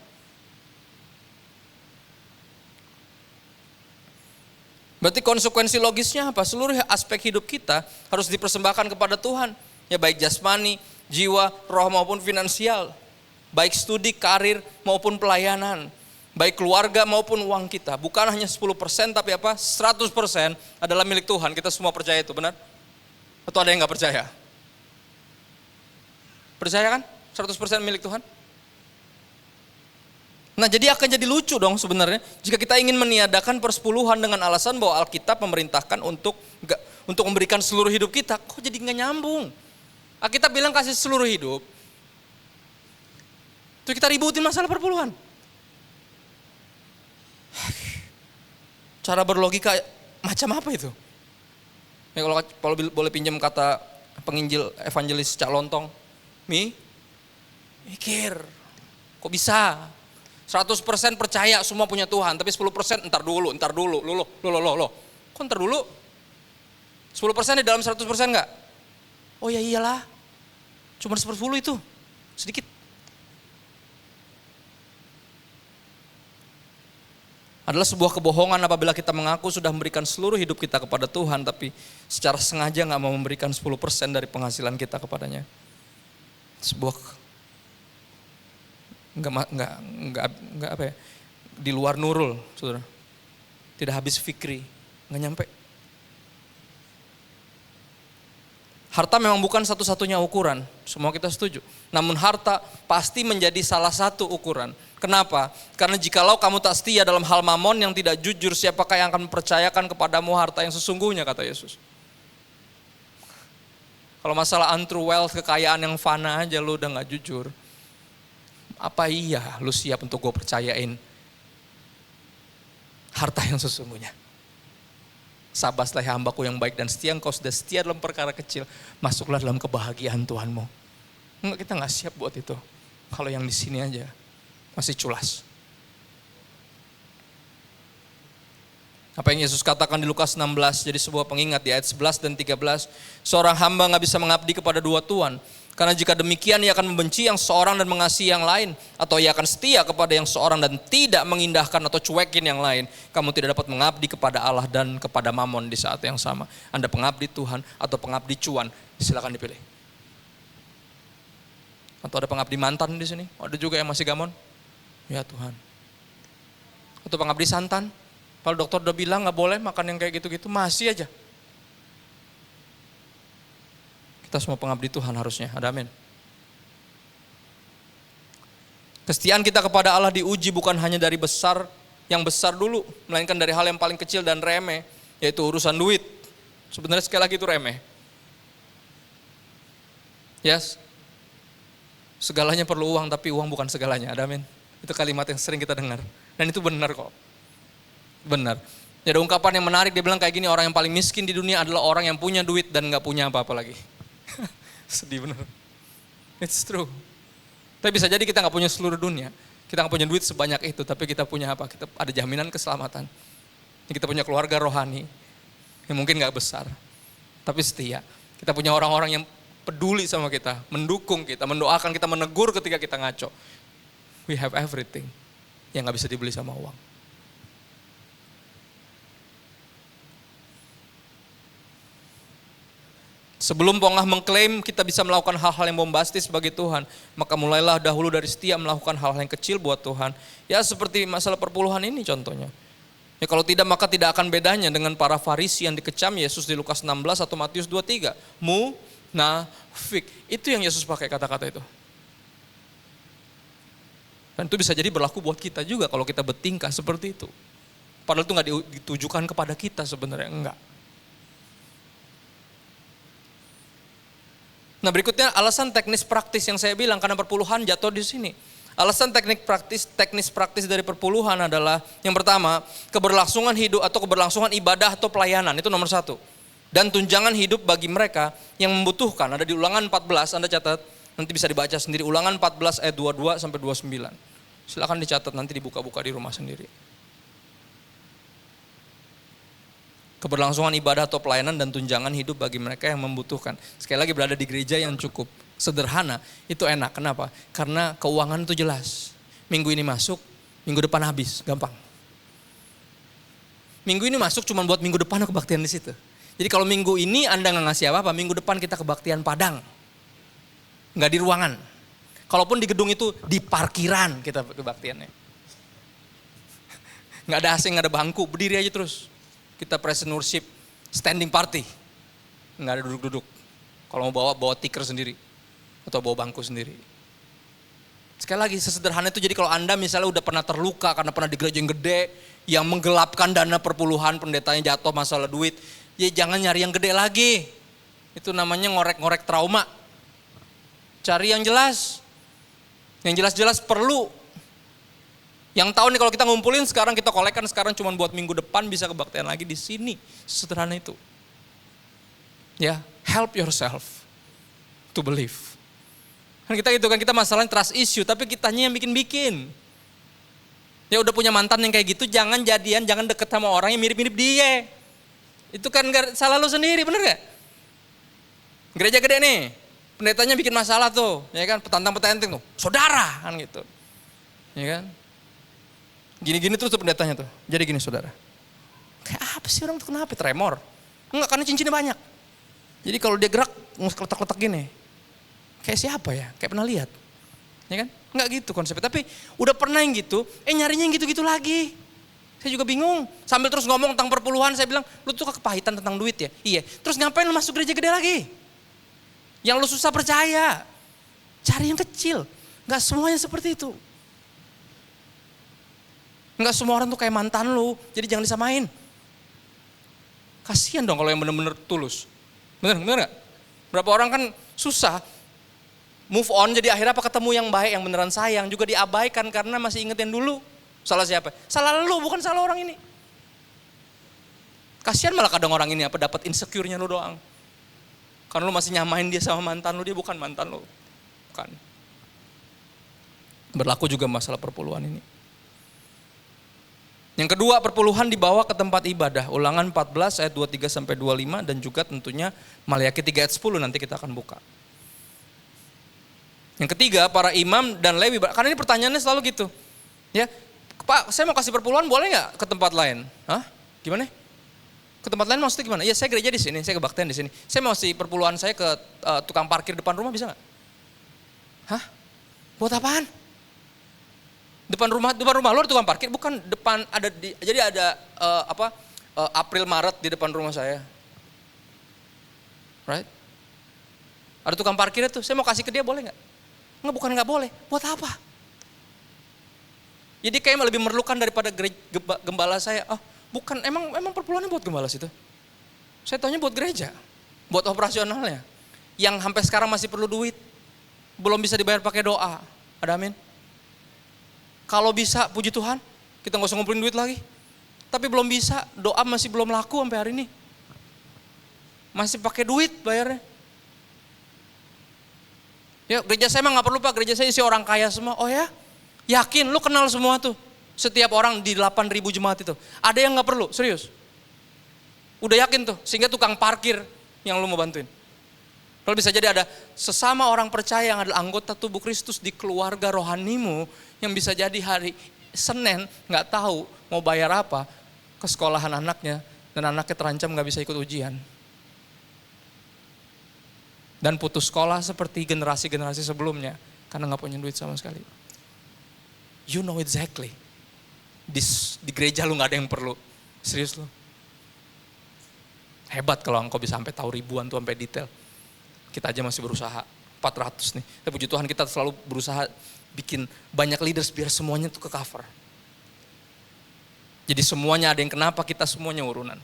Berarti konsekuensi logisnya apa? Seluruh aspek hidup kita harus dipersembahkan kepada Tuhan. Ya baik jasmani, jiwa, roh maupun finansial. Baik studi, karir maupun pelayanan. Baik keluarga maupun uang kita. Bukan hanya 10% tapi apa? 100% adalah milik Tuhan. Kita semua percaya itu, benar? Atau ada yang gak percaya? Percaya kan? 100% milik Tuhan? Nah jadi akan jadi lucu dong sebenarnya jika kita ingin meniadakan persepuluhan dengan alasan bahwa Alkitab memerintahkan untuk memberikan seluruh hidup kita. Kok jadi gak nyambung? Alkitab bilang kasih seluruh hidup. Terus kita ributin masalah perpuluhan. Cara berlogika macam apa itu? Ya kalau boleh pinjam kata penginjil evangelis Cak Lontong. Mikir, kok bisa? 100% percaya semua punya Tuhan, tapi 10% entar dulu. Loh. Kok entar dulu? 10% di dalam 100% enggak? Oh ya iyalah, cuma 10 itu, sedikit. Adalah sebuah kebohongan apabila kita mengaku sudah memberikan seluruh hidup kita kepada Tuhan, tapi secara sengaja enggak mau memberikan 10% dari penghasilan kita kepadanya. Sebuah enggak apa ya, di luar nurul, saudara. Tidak habis fikri, enggak nyampe. Harta memang bukan satu-satunya ukuran, semua kita setuju. Namun harta pasti menjadi salah satu ukuran. Kenapa? Karena jikalau kamu tak setia dalam hal mamon yang tidak jujur, siapakah yang akan mempercayakan kepadamu harta yang sesungguhnya, kata Yesus. Kalau masalah untrue wealth, kekayaan yang fana aja lu udah gak jujur. Apa iya lu siap untuk gue percayain harta yang sesungguhnya? Sabaslah hambaku yang baik dan setia, engkau sudah setia dalam perkara kecil, masuklah dalam kebahagiaan Tuhanmu. Enggak, kita nggak siap buat itu. Kalau yang di sini aja masih culas. Apa yang Yesus katakan di Lukas 16 jadi sebuah pengingat di ayat 11 dan 13. Seorang hamba nggak bisa mengabdi kepada dua tuan. Karena jika demikian ia akan membenci yang seorang dan mengasihi yang lain. Atau ia akan setia kepada yang seorang dan tidak mengindahkan atau cuekin yang lain. Kamu tidak dapat mengabdi kepada Allah dan kepada Mamon di saat yang sama. Anda pengabdi Tuhan atau pengabdi cuan, silakan dipilih. Atau ada pengabdi mantan di sini? Ada juga yang masih gamon? Ya Tuhan. Atau pengabdi santan? Kalau dokter udah bilang gak boleh makan yang kayak gitu-gitu, masih aja. Kita semua pengabdi Tuhan harusnya, ada amin. Kesetiaan kita kepada Allah diuji bukan hanya dari yang besar dulu, melainkan dari hal yang paling kecil dan remeh, yaitu urusan duit. Sebenarnya sekali lagi itu remeh. Yes. Segalanya perlu uang, tapi uang bukan segalanya, ada amin. Itu kalimat yang sering kita dengar, dan itu benar kok. Benar. Ada ungkapan yang menarik, dia bilang kayak gini, orang yang paling miskin di dunia adalah orang yang punya duit dan gak punya apa-apa lagi. Sedih benar. It's true. Tapi bisa jadi kita gak punya seluruh dunia, kita gak punya duit sebanyak itu, tapi kita punya apa? Kita ada jaminan keselamatan. Kita punya keluarga rohani yang mungkin gak besar, tapi setia. Kita punya orang-orang yang peduli sama kita, mendukung kita, mendoakan kita, menegur ketika kita ngaco. We have everything yang gak bisa dibeli sama uang. Sebelum pongah mengklaim kita bisa melakukan hal-hal yang bombastis bagi Tuhan, maka mulailah dahulu dari setia melakukan hal-hal yang kecil buat Tuhan. Ya seperti masalah perpuluhan ini contohnya. Ya kalau tidak maka tidak akan bedanya dengan para Farisi yang dikecam Yesus di Lukas 16 atau Matius 23. Munafik. Itu yang Yesus pakai kata-kata itu. Dan itu bisa jadi berlaku buat kita juga kalau kita bertingkah seperti itu. Padahal itu gak ditujukan kepada kita sebenarnya, enggak. Nah berikutnya alasan teknis praktis yang saya bilang karena perpuluhan jatuh di sini. Alasan teknis praktis dari perpuluhan adalah yang pertama, keberlangsungan hidup atau keberlangsungan ibadah atau pelayanan, itu nomor satu. Dan tunjangan hidup bagi mereka yang membutuhkan, ada di Ulangan 14, Anda catat, nanti bisa dibaca sendiri, Ulangan 14 ayat 22 sampai 29. Silakan dicatat, nanti dibuka-buka di rumah sendiri. Keberlangsungan ibadah atau pelayanan dan tunjangan hidup bagi mereka yang membutuhkan. Sekali lagi berada di gereja yang cukup sederhana, itu enak. Kenapa? Karena keuangan itu jelas. Minggu ini masuk, minggu depan habis, gampang. Minggu ini masuk cuma buat minggu depan kebaktian di situ. Jadi kalau minggu ini Anda nggak ngasih apa-apa, minggu depan kita kebaktian Padang. Nggak di ruangan. Kalaupun di gedung itu di parkiran kita kebaktiannya. Nggak ada AC, nggak ada bangku, berdiri aja terus. Kita present worship, standing party. Nggak ada duduk-duduk. Kalau mau bawa tikar sendiri. Atau bawa bangku sendiri. Sekali lagi sesederhana itu, jadi kalau Anda misalnya udah pernah terluka karena pernah di gereja yang gede, yang menggelapkan dana perpuluhan, pendetanya jatuh masalah duit, ya jangan nyari yang gede lagi. Itu namanya ngorek-ngorek trauma. Cari yang jelas. Yang jelas-jelas perlu. Yang tahu nih kalau kita ngumpulin sekarang, kita kolekkan sekarang cuma buat minggu depan bisa kebaktian lagi di sini. Sederhana itu. Ya, help yourself to believe. Kan kita gitu kan, kita masalahnya trust issue, tapi kitanya yang bikin-bikin. Ya udah punya mantan yang kayak gitu, jangan jadian, jangan deket sama orang yang mirip-mirip dia. Itu kan salah lu sendiri, bener gak? Gereja gede nih, pendetanya bikin masalah tuh, ya kan, petantang-petantang tuh, saudara kan gitu. Ya kan? Gini-gini terus tuh pendetanya tuh. Jadi gini saudara. Kayak apa sih orang tuh, kenapa? Tremor. Enggak, karena cincinnya banyak. Jadi kalau dia gerak, ngeletak-letak gini. Kayak siapa ya? Kayak pernah lihat. Ya kan? Enggak gitu konsepnya. Tapi udah pernah yang gitu, nyarinya yang gitu-gitu lagi. Saya juga bingung. Sambil terus ngomong tentang perpuluhan, saya bilang, lu tuh kepahitan tentang duit ya? Iya. Terus ngapain lu masuk gereja gede lagi? Yang lu susah percaya. Cari yang kecil. Enggak semuanya seperti itu. Enggak semua orang tuh kayak mantan lu, jadi jangan disamain. Kasihan dong kalau yang benar-benar tulus. Bener gak? Berapa orang kan susah, move on, jadi akhirnya apa, ketemu yang baik, yang beneran sayang, juga diabaikan karena masih inget yang dulu. Salah siapa? Salah lu, bukan salah orang ini. Kasihan malah kadang orang ini apa, dapat insecure-nya lu doang. Karena lu masih nyamain dia sama mantan lu, dia bukan mantan lu. Bukan. Berlaku juga masalah perpuluhan ini. Yang kedua, perpuluhan dibawa ke tempat ibadah. Ulangan 14 ayat 23 sampai 25 dan juga tentunya Maliaki 3 ayat 10 nanti kita akan buka. Yang ketiga, para imam dan Lewi, karena ini pertanyaannya selalu gitu. Ya, Pak, saya mau kasih perpuluhan boleh nggak ke tempat lain? Hah? Gimana? Ke tempat lain maksudnya gimana? Ya saya gereja di sini, saya kebaktian di sini. Saya mau kasih perpuluhan saya ke tukang parkir depan rumah, bisa nggak? Hah? Buat apaan? Depan rumah lo ada tukang parkir, bukan depan ada jadi ada April Maret di depan rumah saya. Right? Ada tukang parkir itu, saya mau kasih ke dia boleh nggak? Enggak, bukan nggak boleh. Buat apa? Jadi kayak lebih memerlukan daripada gembala saya. Oh, bukan, emang perpuluhannya buat gembala situ. Saya taunya buat gereja, buat operasionalnya. Yang sampai sekarang masih perlu duit, belum bisa dibayar pakai doa. Ada amin? Kalau bisa, puji Tuhan, kita nggak usah ngumpulin duit lagi. Tapi belum bisa, doa masih belum laku sampai hari ini. Masih pakai duit bayarnya. Ya, gereja saya mah nggak perlu Pak, gereja saya isi orang kaya semua. Oh ya? Yakin, lu kenal semua tuh. Setiap orang di 8.000 jemaat itu. Ada yang nggak perlu, serius. Udah yakin tuh, sehingga tukang parkir yang lu mau bantuin. Kalau bisa jadi ada sesama orang percaya yang adalah anggota tubuh Kristus di keluarga rohanimu, yang bisa jadi hari Senin nggak tahu mau bayar apa ke sekolahan anaknya, dan anaknya terancam nggak bisa ikut ujian. Dan putus sekolah seperti generasi-generasi sebelumnya karena nggak punya duit sama sekali. You know exactly. Di gereja lu nggak ada yang perlu. Serius lu. Hebat kalau engkau bisa sampai tahu ribuan tuh sampai detail. Kita aja masih berusaha 400 nih. Tapi puji Tuhan kita selalu berusaha bikin banyak leaders biar semuanya tuh ke cover. Jadi semuanya ada yang kenapa kita semuanya urunan.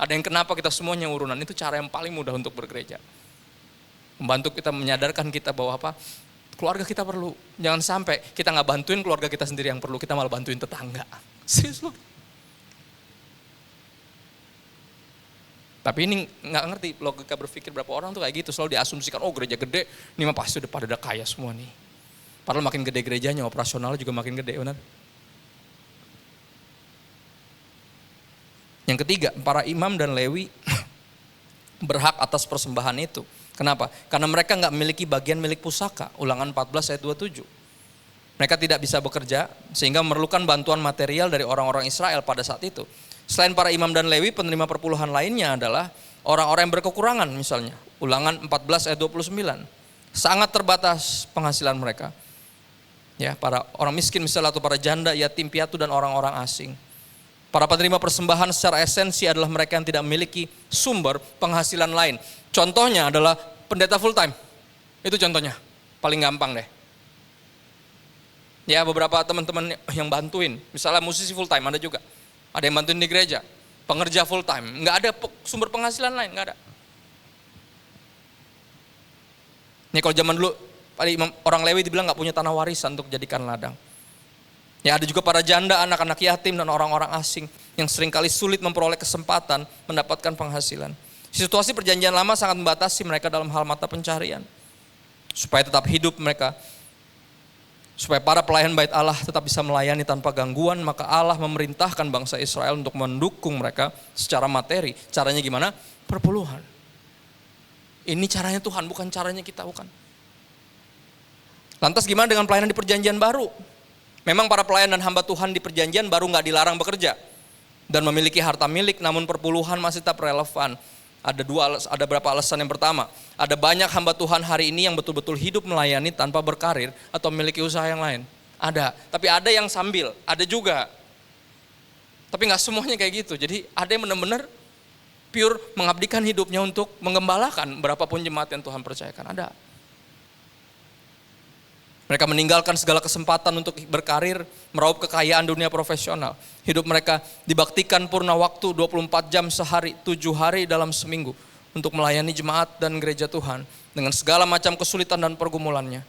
Ada yang kenapa kita semuanya urunan. Itu cara yang paling mudah untuk bergereja. Membantu kita, menyadarkan kita bahwa apa? Keluarga kita perlu. Jangan sampai kita nggak bantuin keluarga kita sendiri yang perlu, kita malah bantuin tetangga. Serius loh. Tapi ini nggak ngerti logika berpikir berapa orang tuh kayak gitu, selalu diasumsikan, oh gereja gede, ini mah pasti udah pada kaya semua nih. Padahal makin gede gerejanya, operasionalnya juga makin gede, benar. Yang ketiga, para imam dan Lewi berhak atas persembahan itu. Kenapa? Karena mereka nggak memiliki bagian milik pusaka. Ulangan 14 ayat 27. Mereka tidak bisa bekerja sehingga memerlukan bantuan material dari orang-orang Israel pada saat itu. Selain para imam dan Lewi, penerima perpuluhan lainnya adalah orang-orang yang berkekurangan misalnya. Ulangan 14 ayat 29. Sangat terbatas penghasilan mereka. Ya, para orang miskin misalnya, atau para janda, yatim piatu dan orang-orang asing. Para penerima persembahan secara esensi adalah mereka yang tidak memiliki sumber penghasilan lain. Contohnya adalah pendeta full time. Itu contohnya, paling gampang deh. Ya, beberapa teman-teman yang bantuin, misalnya musisi full time ada juga. Ada yang bantuin di gereja, pengerja full time, nggak ada sumber penghasilan lain, nggak ada. Nih kalau zaman dulu, orang Lewi dibilang nggak punya tanah warisan untuk jadikan ladang. Ya ada juga para janda, anak-anak yatim dan orang-orang asing yang seringkali sulit memperoleh kesempatan mendapatkan penghasilan. Situasi perjanjian lama sangat membatasi mereka dalam hal mata pencarian. Supaya tetap hidup mereka, supaya para pelayan bait Allah tetap bisa melayani tanpa gangguan, maka Allah memerintahkan bangsa Israel untuk mendukung mereka secara materi. Caranya gimana? Perpuluhan. Ini caranya Tuhan, bukan caranya kita, bukan. Lantas gimana dengan pelayanan di perjanjian baru? Memang para pelayan dan hamba Tuhan di perjanjian baru nggak dilarang bekerja dan memiliki harta milik, namun perpuluhan masih tetap relevan. Ada berapa alasan? Yang pertama, ada banyak hamba Tuhan hari ini yang betul-betul hidup melayani tanpa berkarir atau memiliki usaha yang lain. Ada, tapi ada yang sambil, ada juga. Tapi nggak semuanya kayak gitu. Jadi ada yang benar-benar pure mengabdikan hidupnya untuk mengembalakan berapapun jemaat yang Tuhan percayakan. Ada. Mereka meninggalkan segala kesempatan untuk berkarir, meraup kekayaan dunia profesional. Hidup mereka dibaktikan purna waktu 24 jam sehari, 7 hari dalam seminggu untuk melayani jemaat dan gereja Tuhan dengan segala macam kesulitan dan pergumulannya.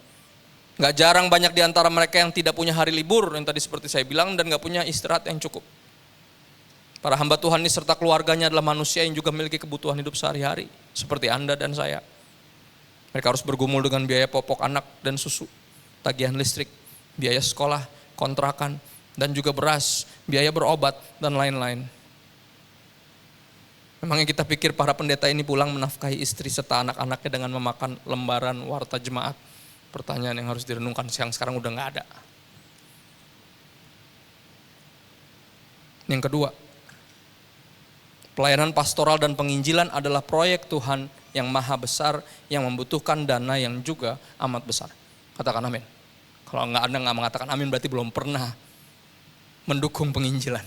Gak jarang banyak di antara mereka yang tidak punya hari libur yang tadi seperti saya bilang dan gak punya istirahat yang cukup. Para hamba Tuhan ini serta keluarganya adalah manusia yang juga memiliki kebutuhan hidup sehari-hari seperti Anda dan saya. Mereka harus bergumul dengan biaya popok anak dan susu, tagihan listrik, biaya sekolah, kontrakan, dan juga beras, biaya berobat, dan lain-lain. Memangnya kita pikir para pendeta ini pulang menafkahi istri serta anak-anaknya dengan memakan lembaran warta jemaat? Pertanyaan yang harus direnungkan yang sekarang udah gak ada. Yang kedua, pelayanan pastoral dan penginjilan adalah proyek Tuhan yang maha besar, yang membutuhkan dana yang juga amat besar. Katakan amin. Kalau Anda nggak mengatakan amin berarti belum pernah mendukung penginjilan.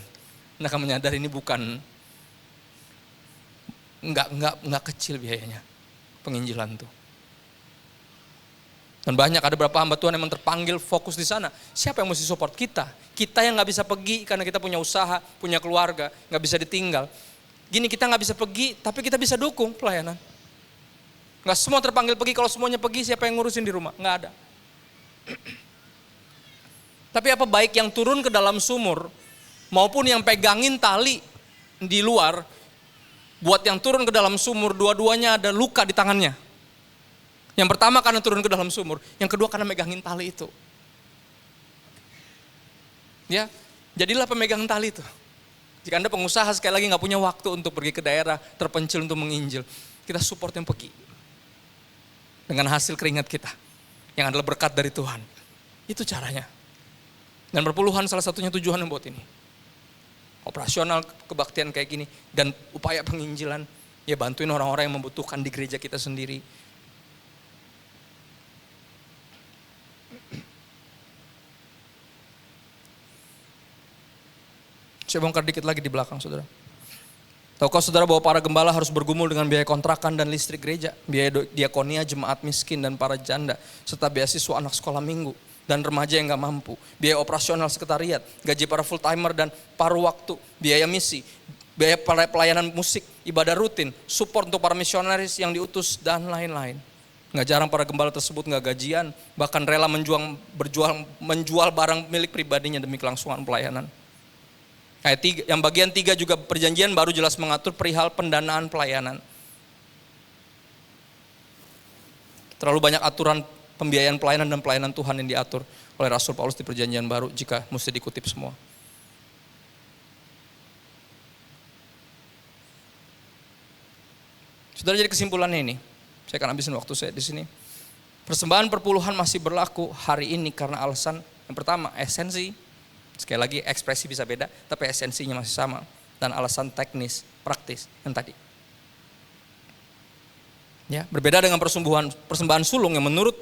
Anda akan menyadari ini bukan, nggak kecil biayanya penginjilan itu. Dan banyak ada beberapa hamba Tuhan yang terpanggil fokus di sana. Siapa yang mesti support kita? Kita yang nggak bisa pergi karena kita punya usaha, punya keluarga, nggak bisa ditinggal. Gini, kita nggak bisa pergi, tapi kita bisa dukung pelayanan. Nggak semua terpanggil pergi, kalau semuanya pergi siapa yang ngurusin di rumah? Nggak ada. Tapi apa baik yang turun ke dalam sumur, maupun yang pegangin tali di luar, buat yang turun ke dalam sumur, dua-duanya ada luka di tangannya. Yang pertama karena turun ke dalam sumur, yang kedua karena megangin tali itu. Ya, jadilah pemegang tali itu. Jika Anda pengusaha sekali lagi nggak punya waktu untuk pergi ke daerah terpencil untuk menginjil, kita support yang pergi. Dengan hasil keringat kita, yang adalah berkat dari Tuhan. Itu caranya. Dan perpuluhan salah satunya tujuan yang buat ini. Operasional kebaktian kayak gini, dan upaya penginjilan, ya bantuin orang-orang yang membutuhkan di gereja kita sendiri. Saya bongkar dikit lagi di belakang, saudara. Tahukah saudara bahwa para gembala harus bergumul dengan biaya kontrakan dan listrik gereja, biaya diakonia jemaat miskin dan para janda, serta beasiswa anak sekolah minggu dan remaja yang gak mampu, biaya operasional sekretariat, gaji para full timer dan paruh waktu, biaya misi, biaya pelayanan musik, ibadah rutin, support untuk para misionaris yang diutus dan lain-lain. Gak jarang para gembala tersebut gak gajian, bahkan rela menjual barang milik pribadinya demi kelangsungan pelayanan. Ayat 3, yang bagian 3 juga perjanjian baru jelas mengatur perihal pendanaan pelayanan. Terlalu banyak aturan pembiayaan pelayanan dan pelayanan Tuhan yang diatur oleh Rasul Paulus di perjanjian baru jika mesti dikutip semua. Saudara, jadi kesimpulannya ini, saya akan habisin waktu saya di sini. Persembahan perpuluhan masih berlaku hari ini karena alasan yang pertama, esensi. Sekali lagi ekspresi bisa beda, tapi esensinya masih sama. Dan alasan teknis, praktis yang tadi. Ya, berbeda dengan persembahan sulung yang menurut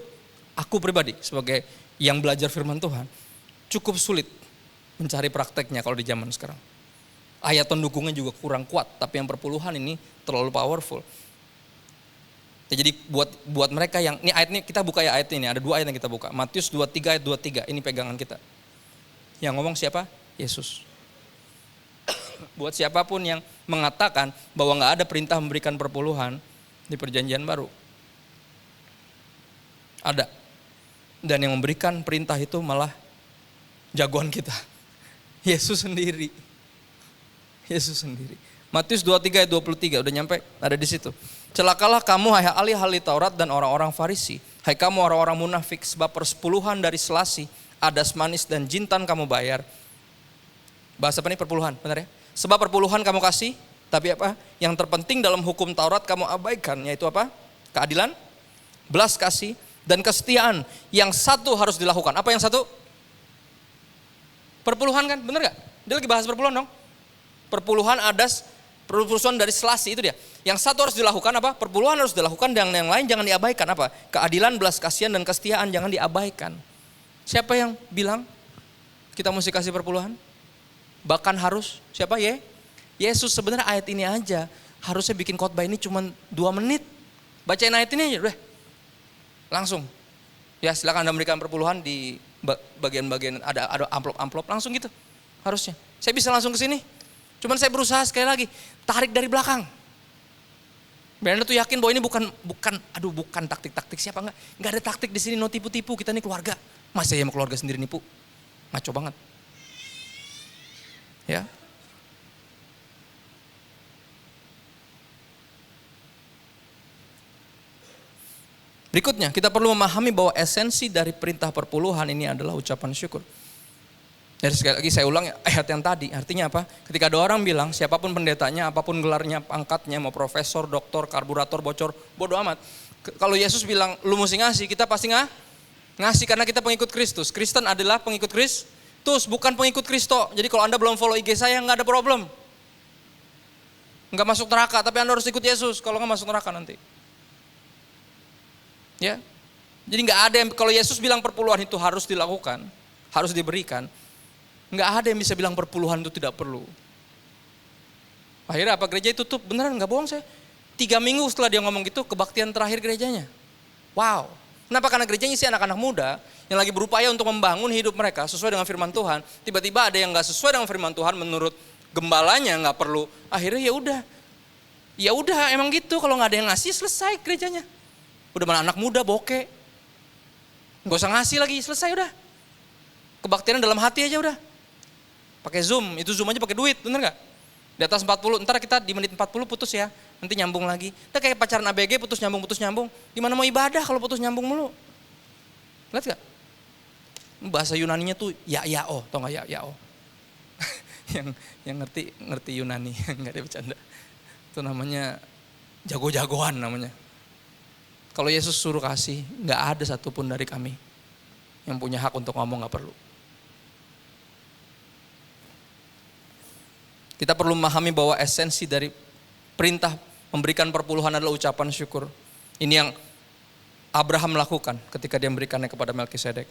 aku pribadi sebagai yang belajar firman Tuhan, cukup sulit mencari prakteknya kalau di zaman sekarang. Ayat pendukungnya juga kurang kuat, tapi yang perpuluhan ini terlalu powerful. Ya, jadi buat mereka yang, ini ayat ini kita buka ya ayat ini, ada 2 ayat yang kita buka. Matius 23 ayat 23, ini pegangan kita. Yang ngomong siapa? Yesus. Buat siapapun yang mengatakan bahwa gak ada perintah memberikan perpuluhan di perjanjian baru. Ada. Dan yang memberikan perintah itu malah jagoan kita. Yesus sendiri. Yesus sendiri. Matius 23 ayat 23, udah nyampe, ada di situ. Celakalah kamu hai ahli-ahli Taurat dan orang-orang Farisi. Hai kamu orang-orang munafik, sebab persepuluhan dari selasi, adas manis dan jintan kamu bayar. Bahasa apa nih perpuluhan, benar ya? Sebab perpuluhan kamu kasih, tapi apa? Yang terpenting dalam hukum Taurat kamu abaikan, yaitu apa? Keadilan, belas kasih, dan kesetiaan. Yang satu harus dilakukan. Apa yang satu? Perpuluhan kan, benar gak? Dia lagi bahas perpuluhan dong. Perpuluhan adas, perpuluhan dari selasi itu dia. Yang satu harus dilakukan apa? Perpuluhan harus dilakukan, dan yang lain jangan diabaikan apa? Keadilan, belas kasihan, dan kesetiaan jangan diabaikan. Siapa yang bilang kita mesti kasih perpuluhan? Bahkan harus, siapa? Yesus. Sebenarnya ayat ini aja harusnya bikin khotbah ini cuma 2 menit. Bacain ayat ini aja udah. Langsung. Ya silakan Anda memberikan perpuluhan di bagian-bagian ada amplop-amplop langsung gitu. Harusnya. Saya bisa langsung ke sini. Cuman saya berusaha sekali lagi tarik dari belakang. Biar Anda tuh yakin bahwa ini bukan taktik-taktik siapa, enggak ada taktik di sini, no tipu-tipu, kita nih keluarga. Masa ya mau keluarga sendiri nipu? Ngaco banget. Ya. Berikutnya, kita perlu memahami bahwa esensi dari perintah perpuluhan ini adalah ucapan syukur. Dari sekali lagi saya ulang ayat yang tadi, artinya apa? Ketika ada orang bilang, siapapun pendetanya, apapun gelarnya, pangkatnya, mau profesor, doktor, karburator, bocor, bodoh amat. Kalau Yesus bilang, lu mesti ngasih, kita pasti ngasih karena kita pengikut Kristus. Kristen adalah pengikut Kristus, bukan pengikut Kristo. Jadi kalau Anda belum follow IG saya, nggak ada problem. Nggak masuk neraka, tapi Anda harus ikut Yesus, kalau nggak masuk neraka nanti. Ya, jadi nggak ada yang, kalau Yesus bilang perpuluhan itu harus dilakukan, harus diberikan, nggak ada yang bisa bilang perpuluhan itu tidak perlu. Akhirnya apa, gereja tutup, beneran nggak bohong saya. 3 minggu setelah dia ngomong gitu, kebaktian terakhir gerejanya. Wow, kenapa? Karena gerejanya isi anak-anak muda yang lagi berupaya untuk membangun hidup mereka sesuai dengan firman Tuhan. Tiba-tiba ada yang nggak sesuai dengan firman Tuhan menurut gembalanya, nggak perlu. Akhirnya ya udah emang gitu, kalau nggak ada yang ngasih selesai gerejanya. Udah mana anak muda bokeh, nggak usah ngasih lagi, selesai udah. Kebaktian dalam hati aja udah. Pakai Zoom, itu Zoom aja pakai duit, bener nggak? Di atas 40, ntar kita di menit 40 putus ya, nanti nyambung lagi. Udah kayak pacaran ABG, putus nyambung. Gimana mau ibadah kalau putus nyambung mulu? Lihat gak? Bahasa Yunaninya tuh ya-ya-o, tau gak ya-ya-o? yang ngerti Yunani, nggak ada bercanda. Itu namanya jago-jagoan namanya. Kalau Yesus suruh kasih, nggak ada satupun dari kami yang punya hak untuk ngomong, nggak perlu. Kita perlu memahami bahwa esensi dari perintah memberikan perpuluhan adalah ucapan syukur. Ini yang Abraham lakukan ketika dia memberikannya kepada Melkisedek.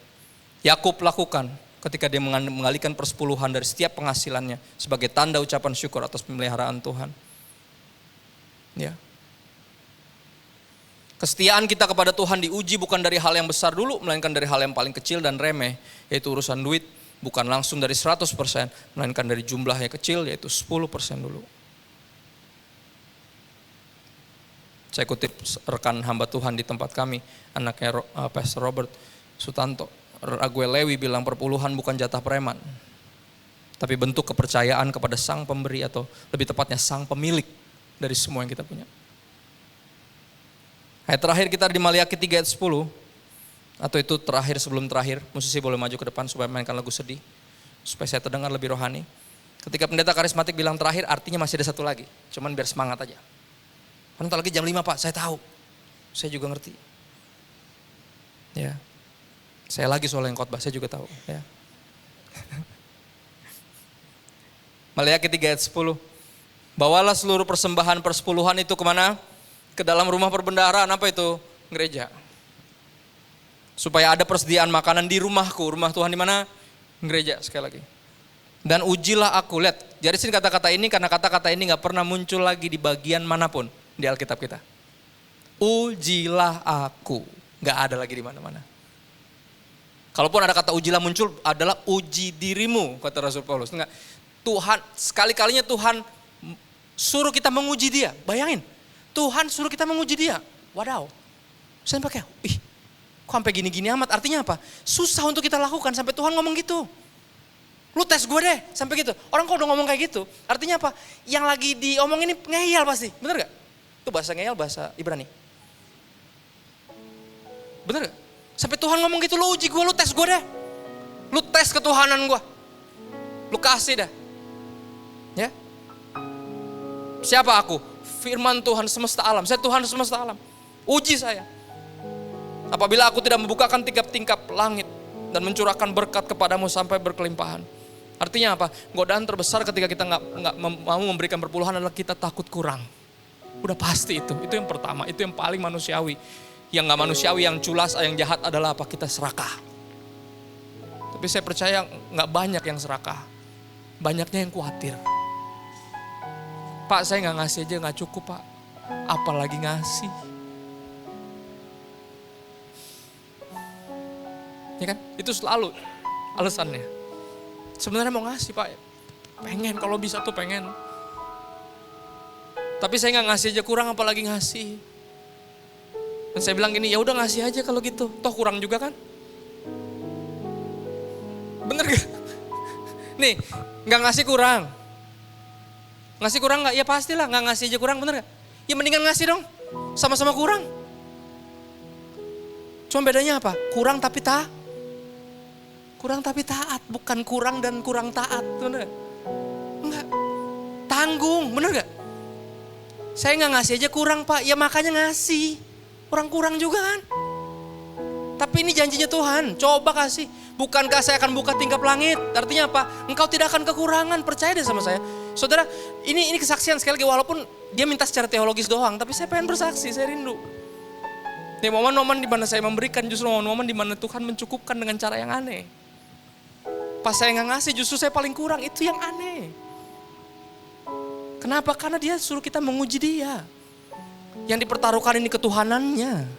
Yakub lakukan ketika dia mengalihkan persepuluhan dari setiap penghasilannya sebagai tanda ucapan syukur atas pemeliharaan Tuhan. Ya. Kesetiaan kita kepada Tuhan diuji bukan dari hal yang besar dulu, melainkan dari hal yang paling kecil dan remeh, yaitu urusan duit, bukan langsung dari 100%, melainkan dari jumlah yang kecil, yaitu 10% dulu. Saya kutip rekan hamba Tuhan di tempat kami, anaknya Pastor Robert Sutanto, Raguel Lewi bilang perpuluhan bukan jatah preman, tapi bentuk kepercayaan kepada sang pemberi, atau lebih tepatnya sang pemilik dari semua yang kita punya. Ayat terakhir kita di Maliaki 3 ayat 10, atau itu terakhir sebelum terakhir, musisi boleh maju ke depan supaya mainkan lagu sedih, supaya saya terdengar lebih rohani. Ketika pendeta karismatik bilang terakhir, artinya masih ada satu lagi, cuman biar semangat aja. Nanti lagi jam 5 Pak, saya tahu, saya juga ngerti. Ya, saya lagi soal yang khotbah, saya juga tahu. Ya. Maliaki 3 ayat 10, bawalah seluruh persembahan persepuluhan itu kemana? Ke dalam rumah perbendaharaan, apa itu? Gereja. Supaya ada persediaan makanan di rumahku. Rumah Tuhan di mana? Gereja, sekali lagi. Dan ujilah aku, lihat, jadiin kata-kata ini karena kata-kata ini gak pernah muncul lagi di bagian manapun di Alkitab kita. Ujilah aku, gak ada lagi di mana-mana. Kalaupun ada kata ujilah muncul adalah uji dirimu, kata Rasul Paulus. Enggak. Tuhan, sekali-kalinya Tuhan suruh kita menguji dia, bayangin. Tuhan suruh kita menguji dia. Wadaw. Saya pakai, kok sampai gini-gini amat? Artinya apa? Susah untuk kita lakukan sampai Tuhan ngomong gitu. Lu tes gue deh, sampai gitu. Orang kok udah ngomong kayak gitu. Artinya apa? Yang lagi diomong ini ngeyel pasti. Bener gak? Itu bahasa ngeyel, bahasa Ibrani. Bener gak? Sampai Tuhan ngomong gitu, lu uji gue, lu tes gue deh. Lu tes ketuhanan gue. Lu kasih dah. Ya. Siapa aku? Firman Tuhan semesta alam. Saya Tuhan semesta alam. Uji saya. Apabila aku tidak membukakan tingkap-tingkap langit dan mencurahkan berkat kepadamu sampai berkelimpahan. Artinya apa? Godaan terbesar ketika kita nggak mau memberikan perpuluhan adalah kita takut kurang. Udah pasti itu. Itu yang pertama. Itu yang paling manusiawi. Yang nggak manusiawi, yang culas, yang jahat adalah apa? Kita serakah. Tapi saya percaya nggak banyak yang serakah. Banyaknya yang khawatir. Pak, saya nggak ngasih aja nggak cukup Pak, apalagi ngasih. Ya kan? Itu selalu alasannya. Sebenarnya mau ngasih Pak, pengen kalau bisa tuh pengen. Tapi saya nggak ngasih aja kurang, apalagi ngasih. Dan saya bilang gini, ya udah ngasih aja kalau gitu, toh kurang juga kan? Bener gak? Nih, nggak ngasih kurang. Ngasih kurang nggak? Ya pastilah nggak ngasih aja kurang, bener gak? Ya mendingan ngasih dong, sama-sama kurang. Cuma bedanya apa? Kurang tapi taat, bukan kurang dan kurang taat, bener gak? Enggak, tanggung, bener gak? Saya nggak ngasih aja kurang Pak, ya makanya ngasih. Orang kurang juga kan. Tapi ini janjinya Tuhan, coba kasih. Bukankah saya akan buka tingkap langit? Artinya apa? Engkau tidak akan kekurangan, percaya deh sama saya. Saudara, ini kesaksian sekali lagi, walaupun dia minta secara teologis doang, tapi saya pengen bersaksi, saya rindu. Nih momen-momen di mana saya memberikan, justru momen-momen di mana Tuhan mencukupkan dengan cara yang aneh. Pas saya nggak ngasih, justru saya paling kurang, itu yang aneh. Kenapa? Karena dia suruh kita menguji dia. Yang dipertaruhkan ini ketuhanannya.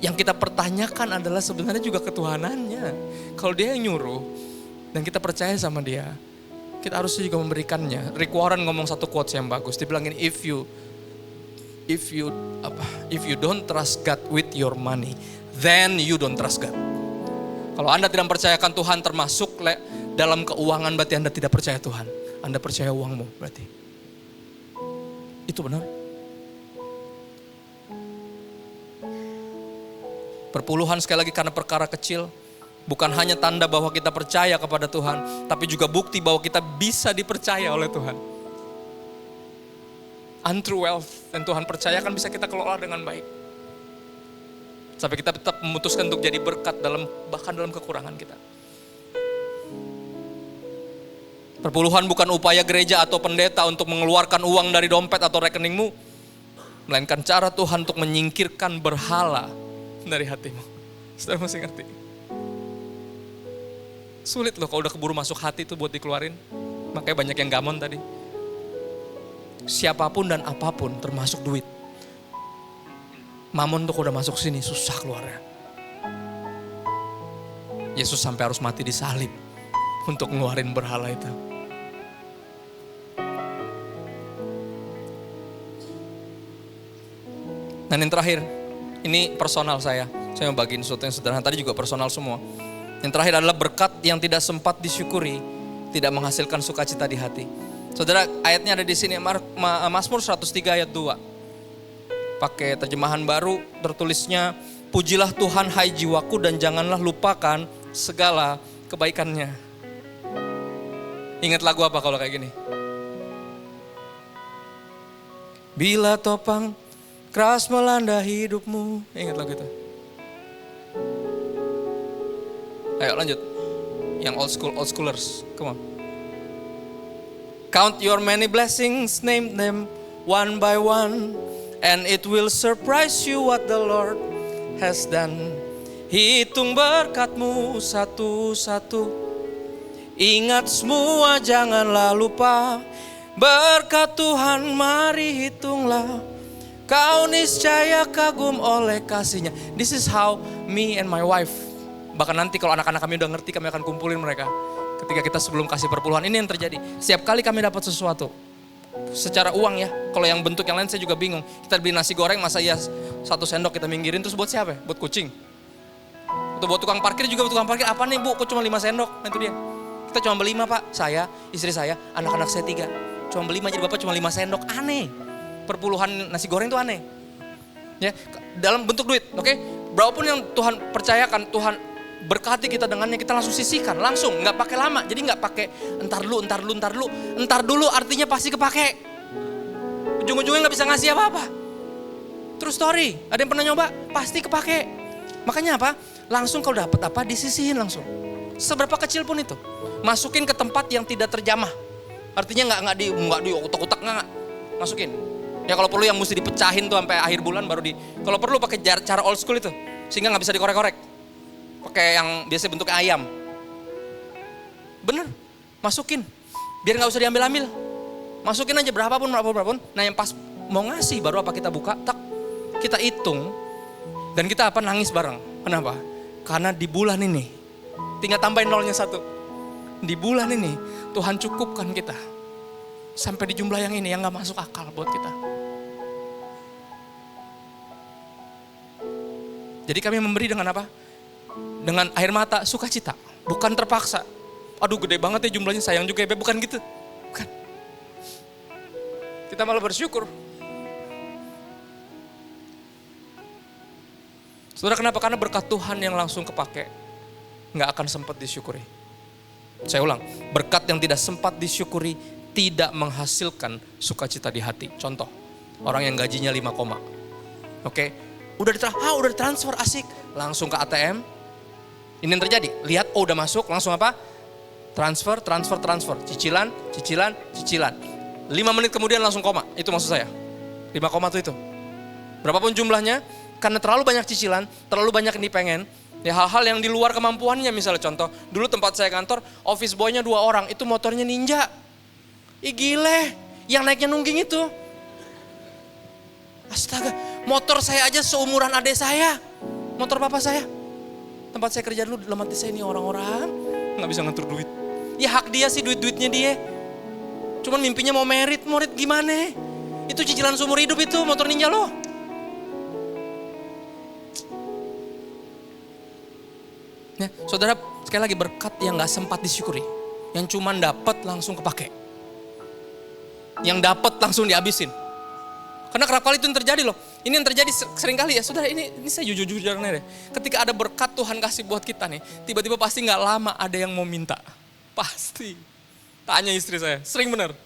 Yang kita pertanyakan adalah sebenarnya juga ketuhanannya. Kalau dia yang nyuruh dan kita percaya sama dia, kita harus juga memberikannya. Rick Warren ngomong satu quotes yang bagus. Dia bilang ini, if you don't trust God with your money, then you don't trust God. Kalau Anda tidak percayakan Tuhan termasuk dalam keuangan, berarti Anda tidak percaya Tuhan. Anda percaya uangmu berarti. Itu benar. Perpuluhan sekali lagi karena perkara kecil, bukan hanya tanda bahwa kita percaya kepada Tuhan, tapi juga bukti bahwa kita bisa dipercaya oleh Tuhan. Untrue wealth yang Tuhan percayakan bisa kita kelola dengan baik. Sampai kita tetap memutuskan untuk jadi berkat bahkan dalam kekurangan kita. Perpuluhan bukan upaya gereja atau pendeta untuk mengeluarkan uang dari dompet atau rekeningmu, melainkan cara Tuhan untuk menyingkirkan berhala dari hatimu. Saudara mesti ngerti. Sulit loh kalau udah keburu masuk hati itu buat dikeluarin. Makanya banyak yang gamon tadi. Siapapun dan apapun termasuk duit. Mamon tuh udah masuk sini susah keluarnya. Yesus sampai harus mati disalib untuk ngeluarin berhala itu. Dan yang terakhir, ini personal saya mau bagiin sesuatu yang sederhana, tadi juga personal semua. Yang terakhir adalah berkat yang tidak sempat disyukuri, tidak menghasilkan sukacita di hati. Saudara, ayatnya ada di sini, Mazmur 103 ayat 2. Pakai terjemahan baru, tertulisnya, pujilah Tuhan hai jiwaku dan janganlah lupakan segala kebaikannya. Ingat lagu apa kalau kayak gini? Bila topang keras melanda hidupmu. Ingat lagu itu. Ayo lanjut. Yang old schoolers. Come on. Count your many blessings, name them one by one, and it will surprise you what the Lord has done. Hitung berkatmu satu-satu. Ingat semua janganlah lupa. Berkat Tuhan mari hitunglah. Kau niscaya kagum oleh kasihnya. This is how me and my wife, bahkan nanti kalau anak-anak kami udah ngerti, kami akan kumpulin mereka. Ketika kita sebelum kasih perpuluhan, ini yang terjadi. Setiap kali kami dapat sesuatu, secara uang ya. Kalau yang bentuk yang lain saya juga bingung. Kita beli nasi goreng, masa ya 1 sendok kita minggirin, terus buat siapa? Buat kucing. Atau buat tukang parkir juga, buat tukang parkir. Apa nih bu, kok cuma 5 sendok? Nah itu dia. Kita cuma beli 5 pak, saya, istri saya, anak-anak saya 3. Cuma beli 5, jadi bapak cuma 5 sendok, aneh. Perpuluhan nasi goreng itu aneh. Ya, dalam bentuk duit, oke? Berapapun yang Tuhan percayakan, Tuhan berkati kita dengannya, kita langsung sisihkan, langsung, nggak pakai lama. Jadi nggak pakai entar dulu artinya pasti kepake. Ujung-ujungnya nggak bisa ngasih apa-apa. True story, ada yang pernah nyoba, pasti kepake. Makanya apa? Langsung kalau dapat apa disisihin langsung. Seberapa kecil pun itu, masukin ke tempat yang tidak terjamah. Artinya nggak di utak-utak nggak, masukin. Ya kalau perlu yang mesti dipecahin tuh sampai akhir bulan baru kalau perlu pakai cara old school itu, sehingga nggak bisa dikorek-korek. Pakai yang biasa bentuknya ayam. Bener, masukin. Biar nggak usah diambil-ambil. Masukin aja berapapun. Nah yang pas mau ngasih baru apa kita buka, tak kita hitung dan kita nangis bareng. Kenapa? Karena di bulan ini tinggal tambahin nolnya 1. Di bulan ini Tuhan cukupkan kita. Sampai di jumlah yang ini yang gak masuk akal buat kita. Jadi kami memberi dengan apa? Dengan air mata, sukacita. Bukan terpaksa. Aduh gede banget ya jumlahnya, sayang juga ya Beb. Bukan gitu. Bukan. Kita malah bersyukur. Saudara, kenapa? Karena berkat Tuhan yang langsung kepake gak akan sempat disyukuri. Saya ulang, berkat yang tidak sempat disyukuri tidak menghasilkan sukacita di hati. Contoh, orang yang gajinya 5 koma. Oke, udah ditransfer asik, langsung ke ATM. Ini yang terjadi, lihat udah masuk, langsung apa? Transfer, cicilan. 5 menit kemudian langsung koma, itu maksud saya. 5 koma itu. Berapapun jumlahnya, karena terlalu banyak cicilan, terlalu banyak yang dipengen, ya hal-hal yang di luar kemampuannya. Misalnya contoh, dulu tempat saya kantor, office boy-nya 2 orang, itu motornya Ninja. Ih gile, yang naiknya nungging itu. Astaga, motor saya aja seumuran adik saya, motor papa saya. Tempat saya kerja dulu, dalam hati saya ini orang-orang gak bisa ngatur duit. Ya hak dia sih, duit-duitnya dia. Cuman mimpinya mau merit gimana? Itu cicilan seumur hidup itu, motor Ninja loh. Ya, saudara, sekali lagi berkat yang gak sempat disyukuri. Yang cuman dapat langsung kepake. Yang dapat langsung dihabisin. Karena kerap kali itu yang terjadi loh. Ini yang terjadi sering kali ya. Saudara, ini saya jujur-jujurnya deh. Ketika ada berkat Tuhan kasih buat kita nih, tiba-tiba pasti gak lama ada yang mau minta. Pasti. Tanya istri saya, sering bener.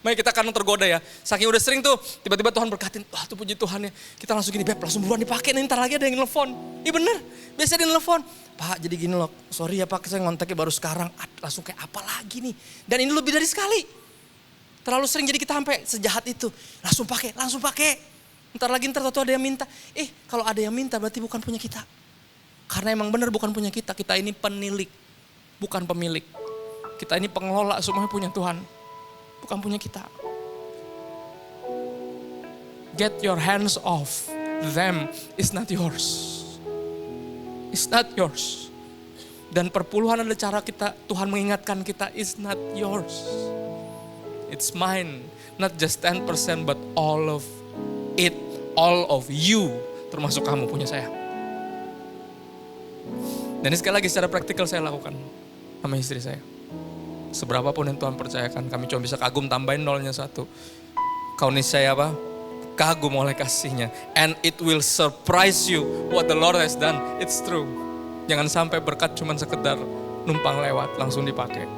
Makanya kita kadang tergoda ya. Saking udah sering tuh, tiba-tiba Tuhan berkatin. Wah tuh puji Tuhan ya. Kita langsung gini, Beb langsung buruan dipakai nih, ntar lagi ada yang nelfon. Iya bener, biasa dia nelfon. Pak jadi gini loh, sorry ya Pak saya ngontaknya baru sekarang. Langsung kayak apa lagi nih. Dan ini lebih dari sekali. Terlalu sering jadi kita sampai sejahat itu. Langsung pakai. Ntar tahu ada yang minta. Kalau ada yang minta berarti bukan punya kita. Karena emang bener bukan punya kita. Kita ini penilik, bukan pemilik. Kita ini pengelola, semuanya punya Tuhan. Bukan punya kita. Get your hands off them, is not yours. It's not yours. Dan perpuluhan adalah cara kita, Tuhan mengingatkan kita, it's not yours. It's mine. Not just 10% but all of it, all of you. Termasuk kamu punya saya. Dan ini sekali lagi secara praktikal saya lakukan sama istri saya. Seberapapun yang Tuhan percayakan, kami cuma bisa kagum, tambahin nolnya 1. Kau niscaya apa? Kagum oleh kasihnya. And it will surprise you what the Lord has done. It's true. Jangan sampai berkat cuma sekedar numpang lewat, langsung dipakai.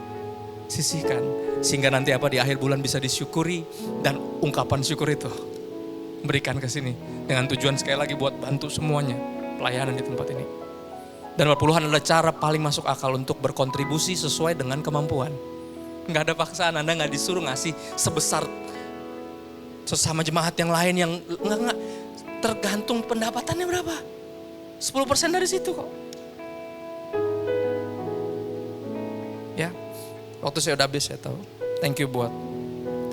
Sisihkan. Sehingga nanti apa di akhir bulan bisa disyukuri. Dan ungkapan syukur itu berikan ke sini. Dengan tujuan sekali lagi buat bantu semuanya. Pelayanan di tempat ini. Dan perpuluhan adalah cara paling masuk akal untuk berkontribusi sesuai dengan kemampuan. Nggak ada paksaan, Anda nggak disuruh ngasih sebesar sesama jemaat yang lain yang nggak tergantung pendapatannya berapa. 10% dari situ kok. Ya, waktu saya udah habis saya tahu. Thank you buat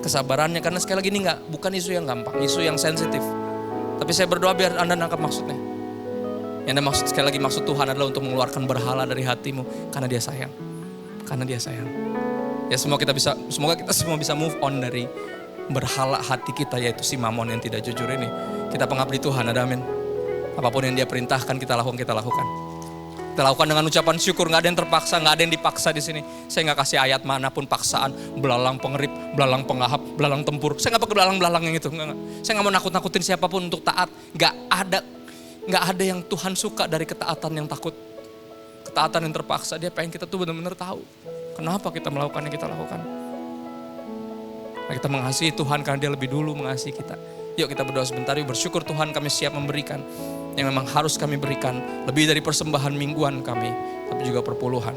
kesabarannya karena sekali lagi ini bukan isu yang gampang, isu yang sensitif. Tapi saya berdoa biar Anda nangkap maksudnya. Yang ada maksud sekali lagi maksud Tuhan adalah untuk mengeluarkan berhala dari hatimu karena Dia sayang. Karena Dia sayang. Ya semoga kita semua bisa move on dari berhala hati kita yaitu si mamon yang tidak jujur ini. Kita pengabdi Tuhan, ada amin. Apapun yang Dia perintahkan kita lakukan. Kita lakukan dengan ucapan syukur, nggak ada yang terpaksa, nggak ada yang dipaksa di sini. Saya nggak kasih ayat manapun paksaan, belalang pengerip, belalang pengahap, belalang tempur. Saya nggak pakai belalang yang itu, enggak. Saya nggak mau nakut-nakutin siapapun untuk taat. Nggak ada yang Tuhan suka dari ketaatan yang takut. Ketaatan yang terpaksa, Dia pengen kita tuh benar-benar tahu kenapa kita melakukan yang kita lakukan. Nah, kita mengasihi Tuhan karena Dia lebih dulu mengasihi kita. Yuk kita berdoa sebentar, yuk bersyukur Tuhan kami siap memberikan yang memang harus kami berikan. Lebih dari persembahan mingguan kami, tapi juga perpuluhan.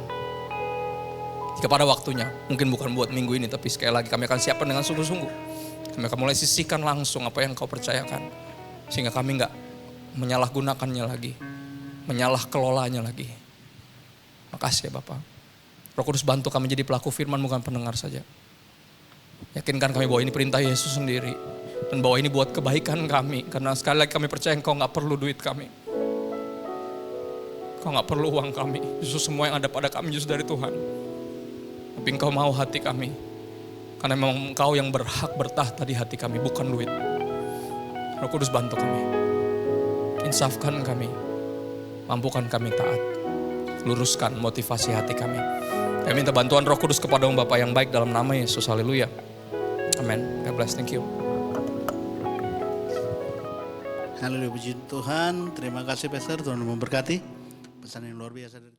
Jika pada waktunya, mungkin bukan buat minggu ini, tapi sekali lagi kami akan siapkan dengan sungguh-sungguh. Kami akan mulai sisihkan langsung apa yang Kau percayakan. Sehingga kami enggak menyalahgunakannya lagi, menyalah kelolanya lagi. Makasih ya Bapak. Roh Kudus bantu kami jadi pelaku firman bukan pendengar saja. Yakinkan kami bahwa ini perintah Yesus sendiri. Dan bahwa ini buat kebaikan kami. Karena sekali lagi kami percaya Engkau gak perlu duit kami. Engkau gak perlu uang kami. Justru semua yang ada pada kami justru dari Tuhan. Tapi Engkau mau hati kami. Karena memang Engkau yang berhak bertahta di hati kami, bukan duit. Roh Kudus bantu kami. Insafkan kami. Mampukan kami taat. Luruskan motivasi hati kami. Kami minta bantuan Roh Kudus kepada Bapa yang baik dalam nama Yesus. Haleluya. Amin. God bless. Thank you. Haleluya, puji Tuhan. Terima kasih Pastor, Tuhan memberkati. Pesan yang luar biasa dari